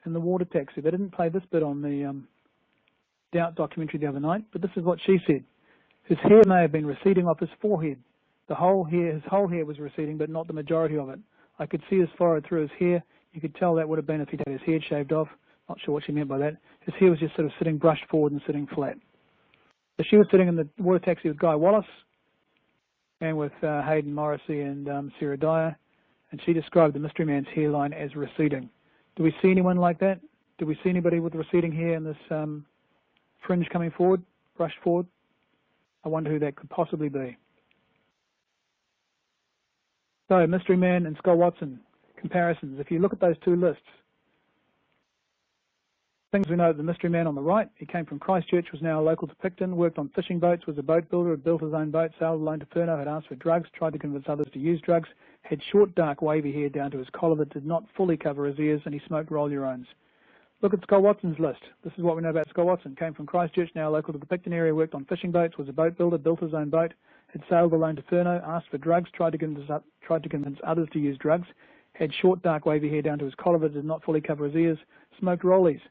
in the water taxi. They didn't play this bit on the Doubt documentary the other night, but this is what she said. His hair may have been receding off his forehead. His whole hair was receding, but not the majority of it. I could see his forehead through his hair. You could tell that would have been if he'd had his head shaved off. Not sure what she meant by that. His hair was just sort of sitting brushed forward and sitting flat. So she was sitting in the water taxi with Guy Wallace and with Hayden Morrissey and Sarah Dyer, and she described the mystery man's hairline as receding. Do we see anyone like that? Do we see anybody with receding hair in this fringe coming forward, brushed forward? I wonder who that could possibly be. So, mystery man and Scott Watson, comparisons. If you look at those two lists, Things we know: the mystery man on the right, he came from Christchurch, was now local to Picton, worked on fishing boats, was a boat builder, had built his own boat, sailed alone to Furneaux, had asked for drugs, tried to convince others to use drugs, had short, dark, wavy hair down to his collar that did not fully cover his ears, and he smoked roll-your-owns. Look at Scott Watson's list. This is what we know about Scott Watson. Came from Christchurch, now local to the Picton area, worked on fishing boats, was a boat builder, built his own boat, had sailed alone to Furneaux, asked for drugs, tried to convince others to use drugs, had short, dark, wavy hair down to his collar that did not fully cover his ears, smoked rollies.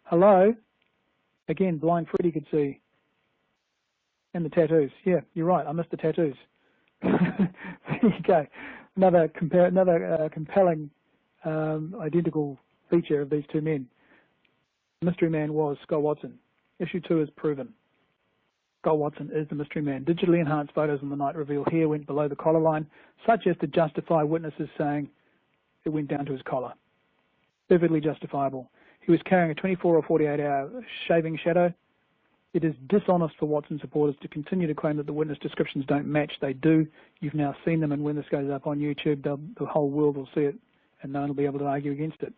Hello? Again, blind Freddy could see. And the tattoos. Yeah, you're right. I missed the tattoos. There you go. Another compelling identical feature of these two men. The mystery man was Scott Watson. Issue 2 is proven. Scott Watson is the mystery man. Digitally enhanced photos on the night reveal hair went below the collar line, such as to justify witnesses saying it went down to his collar. Perfectly justifiable. He was carrying a 24 or 48-hour shaving shadow. It is dishonest for Watson supporters to continue to claim that the witness descriptions don't match. They do. You've now seen them, and when this goes up on YouTube, the whole world will see it, and no one will be able to argue against it.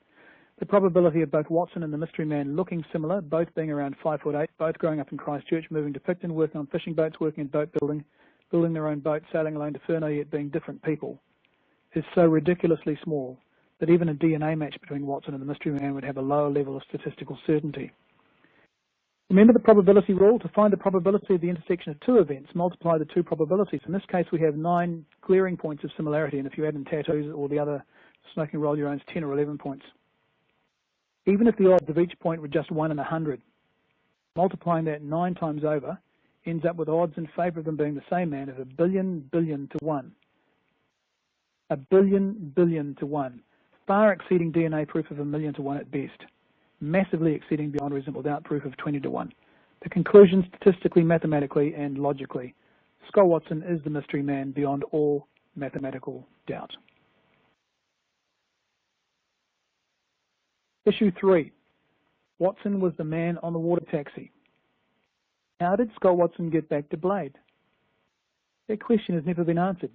The probability of both Watson and the mystery man looking similar, both being around 5'8", both growing up in Christchurch, moving to Picton, working on fishing boats, working in boat building, building their own boat, sailing alone to Furneaux, yet being different people, is so ridiculously small that even a DNA match between Watson and the mystery man would have a lower level of statistical certainty. Remember the probability rule? To find the probability of the intersection of two events, multiply the two probabilities. In this case, we have 9 glaring points of similarity, and if you add in tattoos or the other smoking roll-your-owns, 10 or 11 points. Even if the odds of each point were just 1 in 100, multiplying that 9 times over ends up with odds in favour of them being the same man of 1 billion to 1. 1 billion to 1. Far exceeding DNA proof of 1 million to 1 at best. Massively exceeding beyond reasonable doubt proof of 20 to 1. The conclusion, statistically, mathematically, and logically, Scott Watson is the mystery man beyond all mathematical doubt. Issue 3. Watson was the man on the water taxi. How did Scott Watson get back to Blade? That question has never been answered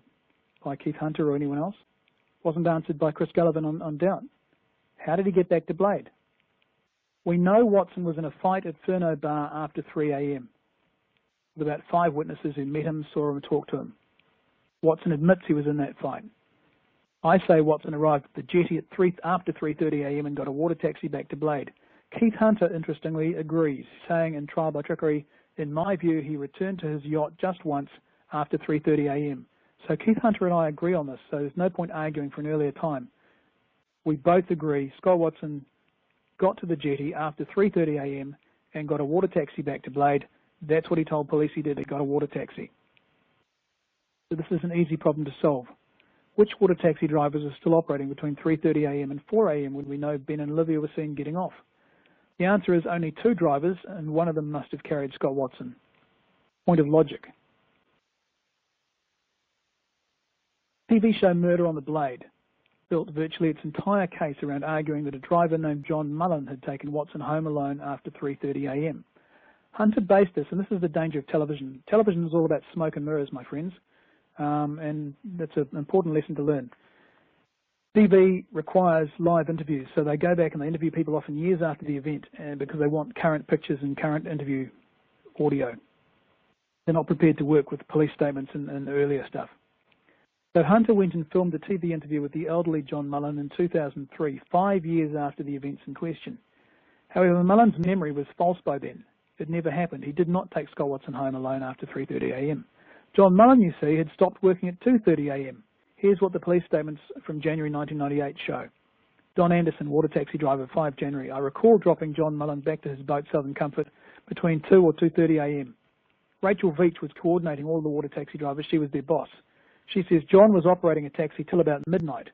by Keith Hunter or anyone else. Wasn't answered by Chris Gullivan on Doubt. How did he get back to Blade? We know Watson was in a fight at Furneaux Bar after 3 a.m. with about 5 witnesses who met him, saw him and talked to him. Watson admits he was in that fight. I say Watson arrived at the jetty at after 3:30 a.m. and got a water taxi back to Blade. Keith Hunter, interestingly, agrees, saying in Trial by Trickery, in my view, he returned to his yacht just once after 3:30 a.m. So Keith Hunter and I agree on this, so there's no point arguing for an earlier time. We both agree Scott Watson got to the jetty after 3:30 a.m. and got a water taxi back to Blade. That's what he told police he did. He got a water taxi. So this is an easy problem to solve. Which water taxi drivers are still operating between 3:30 a.m. and 4 a.m. when we know Ben and Olivia were seen getting off? The answer is only 2 drivers, and one of them must have carried Scott Watson. Point of logic. TV show Murder on the Blade built virtually its entire case around arguing that a driver named John Mullen had taken Watson home alone after 3:30 a.m. Hunter based this, and this is the danger of television. Television is all about smoke and mirrors, my friends, and that's an important lesson to learn. TV requires live interviews, so they go back and they interview people often years after the event because they want current pictures and current interview audio. They're not prepared to work with police statements and earlier stuff. So Hunter went and filmed a TV interview with the elderly John Mullen in 2003, 5 years after the events in question. However, Mullen's memory was false by then. It never happened. He did not take Scott Watson home alone after 3:30 a.m. John Mullen, you see, had stopped working at 2:30 a.m. Here's what the police statements from January 1998 show. Don Anderson, water taxi driver, 5 January. I recall dropping John Mullen back to his boat, Southern Comfort, between 2 or 2:30 a.m. Rachel Veach was coordinating all the water taxi drivers. She was their boss. She says John was operating a taxi till about midnight.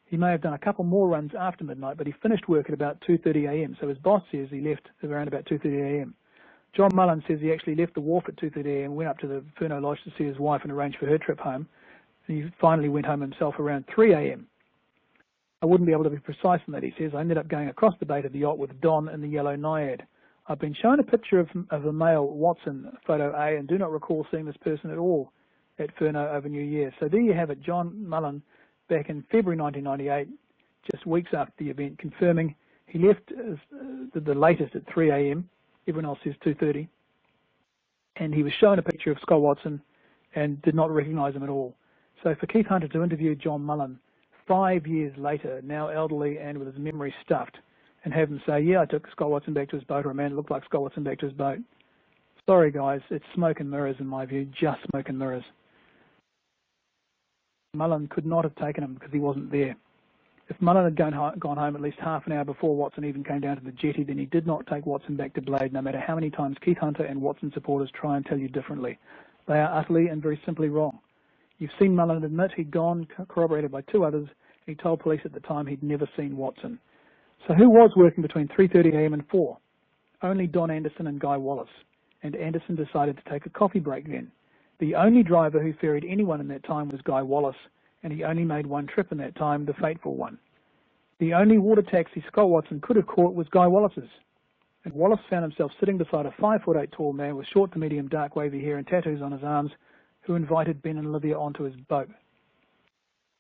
He may have done a couple more runs after midnight, but he finished work at about 2:30 a.m. So his boss says he left around about 2:30 a.m. John Mullen says he actually left the wharf at 2:30 a.m., went up to the Furneaux Lodge to see his wife and arrange for her trip home. And he finally went home himself around 3 a.m. I wouldn't be able to be precise on that, he says. I ended up going across the bay to the yacht with Don in the yellow Naiad. I've been shown a picture of a male, Watson, photo A, and do not recall seeing this person at all at Furneaux over New Year. So there you have it, John Mullen, back in February 1998, just weeks after the event, confirming He left the latest at 3 a.m. Everyone else says 2:30. And he was shown a picture of Scott Watson and did not recognise him at all. So for Keith Hunter to interview John Mullen 5 years later, now elderly and with his memory stuffed, and have him say, yeah, I took Scott Watson back to his boat, or a man that looked like Scott Watson back to his boat. Sorry, guys, it's smoke and mirrors in my view, just smoke and mirrors. Mullen could not have taken him because he wasn't there. If Mullen had gone home at least half an hour before Watson even came down to the jetty, then he did not take Watson back to Blade, no matter how many times Keith Hunter and Watson supporters try and tell you differently. They are utterly and very simply wrong. You've seen Mullen admit he'd gone, corroborated by two others. He told police at the time he'd never seen Watson. So who was working between 3:30 a.m. and 4? Only Don Anderson and Guy Wallace. And Anderson decided to take a coffee break then. The only driver who ferried anyone in that time was Guy Wallace, and he only made one trip in that time, the fateful one. The only water taxi Scott Watson could have caught was Guy Wallace's. And Wallace found himself sitting beside a 5'8" tall man with short to medium dark wavy hair and tattoos on his arms, who invited Ben and Olivia onto his boat.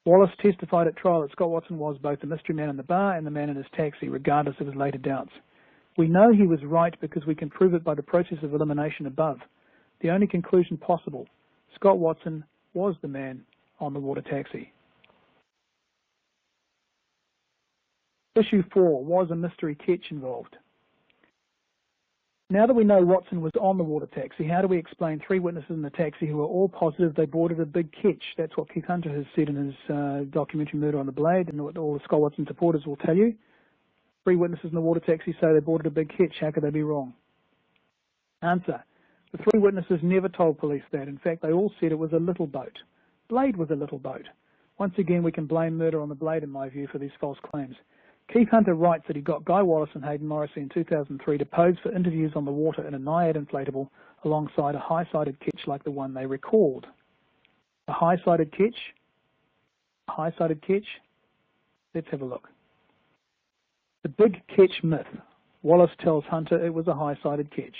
Wallace testified at trial that Scott Watson was both the mystery man in the bar and the man in his taxi, regardless of his later doubts. We know he was right because we can prove it by the process of elimination above. The only conclusion possible, Scott Watson was the man on the water taxi. Issue 4, was a mystery catch involved? Now that we know Watson was on the water taxi, how do we explain three witnesses in the taxi who are all positive they boarded a big catch? That's what Keith Hunter has said in his documentary Murder on the Blade, and what all the Scott Watson supporters will tell you. Three witnesses in the water taxi say they boarded a big catch. How could they be wrong? Answer. The three witnesses never told police that. In fact, they all said it was a little boat. Blade was a little boat. Once again, we can blame Murder on the Blade, in my view, for these false claims. Keith Hunter writes that he got Guy Wallace and Hayden Morrissey in 2003 to pose for interviews on the water in a Naiad inflatable alongside a high-sided ketch like the one they recalled. A high-sided ketch? A high-sided ketch? Let's have a look. The Big Ketch myth. Wallace tells Hunter it was a high-sided ketch.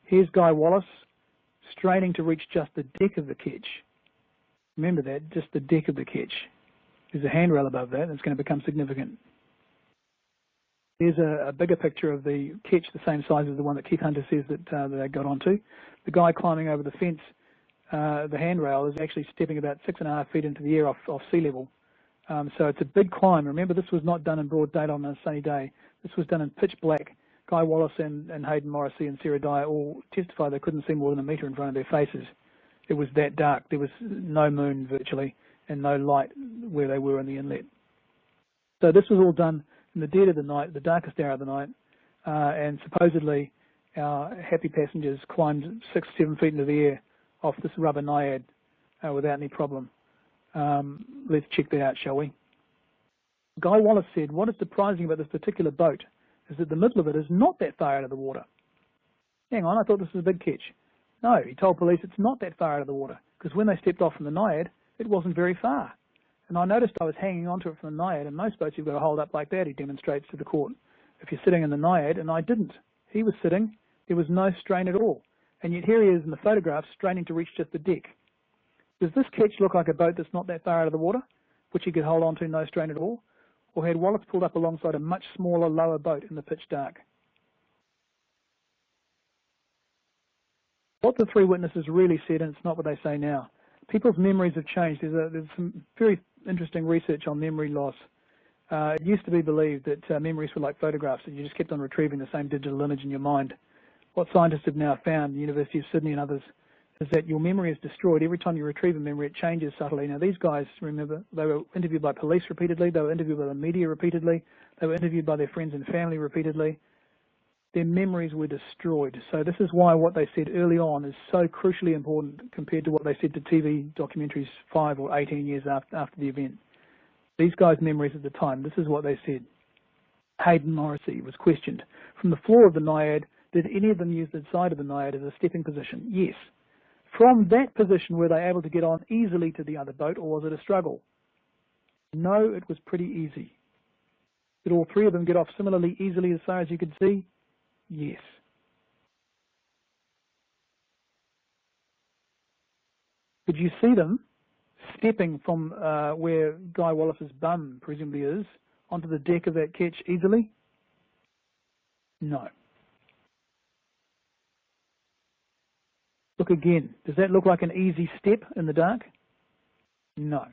Here's Guy Wallace straining to reach just the deck of the ketch. Remember that, just the deck of the ketch. There's a handrail above that, and it's going to become significant. Here's a bigger picture of the ketch, the same size as the one that Keith Hunter says that they got onto. The guy climbing over the fence, the handrail, is actually stepping about 6.5 feet into the air off sea level. So it's a big climb. Remember, this was not done in broad daylight on a sunny day. This was done in pitch black. Guy Wallace and Hayden Morrissey and Sarah Dyer all testified they couldn't see more than a metre in front of their faces. It was that dark. There was no moon virtually and no light where they were in the inlet. So this was all done in the dead of the night, the darkest hour of the night, and supposedly our happy passengers climbed 6 or 7 feet into the air off this rubber Naiad without any problem. Let's check that out, shall we? Guy Wallace said, what is surprising about this particular boat is that the middle of it is not that far out of the water. Hang on, I thought this was a big catch. No, he told police it's not that far out of the water, because when they stepped off from the Naiad, it wasn't very far. And I noticed I was hanging onto it from the Naiad, and most boats you've got to hold up like that, he demonstrates to the court. If you're sitting in the Naiad, and I didn't. He was sitting, there was no strain at all. And yet here he is in the photograph, straining to reach just the deck. Does this catch look like a boat that's not that far out of the water, which he could hold on to no strain at all? Or had Wallace pulled up alongside a much smaller, lower boat in the pitch dark? What the three witnesses really said, and it's not what they say now. People's memories have changed. There's some very interesting research on memory loss. It used to be believed that memories were like photographs, that you just kept on retrieving the same digital image in your mind. What scientists have now found, the University of Sydney and others, is that your memory is destroyed. Every time you retrieve a memory, it changes subtly. Now, these guys, remember, they were interviewed by police repeatedly. They were interviewed by the media repeatedly. They were interviewed by their friends and family repeatedly. Their memories were destroyed. So this is why what they said early on is so crucially important compared to what they said to TV documentaries 5 or 18 years after the event. These guys' memories at the time, this is what they said. Hayden Morrissey was questioned. From the floor of the Naiad, did any of them use the side of the Naiad as a stepping position? Yes. From that position, were they able to get on easily to the other boat, or was it a struggle? No, it was pretty easy. Did all three of them get off similarly easily as far as you could see? Yes. Could you see them stepping from where Guy Wallace's bum presumably is onto the deck of that ketch easily? No. Look again. Does that look like an easy step in the dark? No.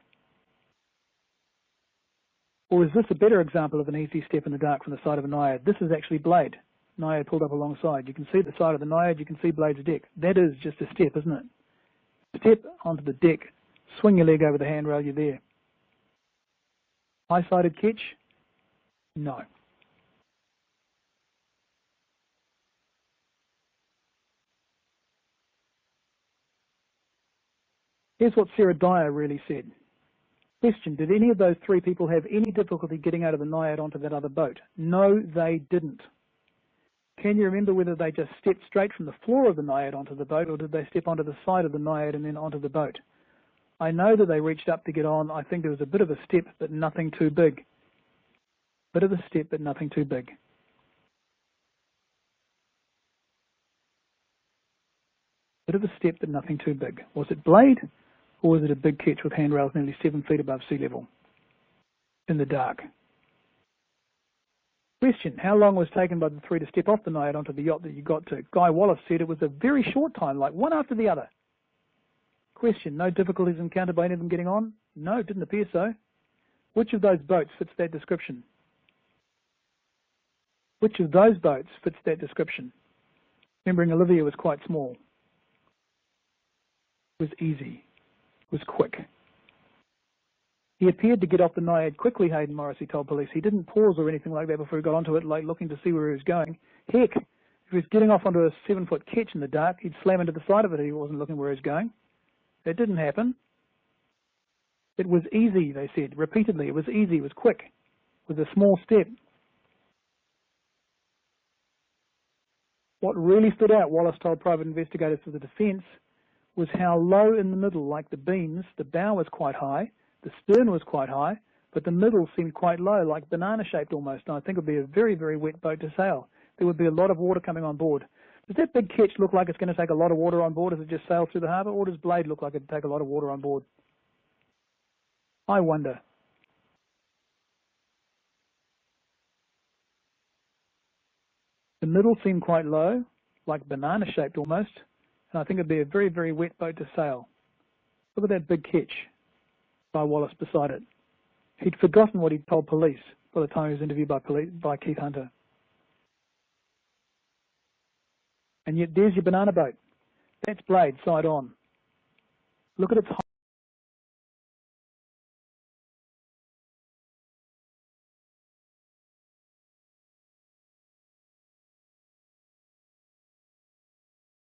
Or is this a better example of an easy step in the dark from the side of a Naiad? This is actually blade. Naiad pulled up alongside. You can see the side of the Naiad, you can see blade's deck. That is just a step, isn't it? Step onto the deck, swing your leg over the handrail, you're there. High-sided ketch? No. Here's what Sarah Dyer really said. Question, did any of those three people have any difficulty getting out of the Naiad onto that other boat? No, they didn't. Can you remember whether they just stepped straight from the floor of the Naiad onto the boat, or did they step onto the side of the Naiad and then onto the boat? I know that they reached up to get on. I think there was a bit of a step, but nothing too big. Bit of a step, but nothing too big. Bit of a step, but nothing too big. Was it blade, or was it a big ketch with handrails nearly 7 feet above sea level in the dark? Question, how long was taken by the three to step off the Naiad onto the yacht that you got to? Guy Wallace said it was a very short time, like one after the other. Question, no difficulties encountered by any of them getting on? No, it didn't appear so. Which of those boats fits that description? Which of those boats fits that description? Remembering Olivia was quite small. It was easy. It was quick. He appeared to get off the Naiad quickly, Hayden Morrissey told police. He didn't pause or anything like that before he got onto it, like looking to see where he was going. Heck, if he was getting off onto a 7-foot ketch in the dark, he'd slam into the side of it if he wasn't looking where he was going. That didn't happen. It was easy, they said, repeatedly. It was easy, it was quick, with a small step. What really stood out, Wallace told private investigators for the defence, was how low in the middle, like the beams, the bow was quite high, the stern was quite high, but the middle seemed quite low, like banana-shaped almost, and I think it would be a very, very wet boat to sail. There would be a lot of water coming on board. Does that big ketch look like it's going to take a lot of water on board as it just sails through the harbour, or does blade look like it would take a lot of water on board? I wonder. The middle seemed quite low, like banana-shaped almost, and I think it would be a very, very wet boat to sail. Look at that big ketch by Wallace beside it. He'd forgotten what he'd told police by the time he was interviewed by Keith Hunter. And yet there's your banana boat. That's blade, side on. Look at its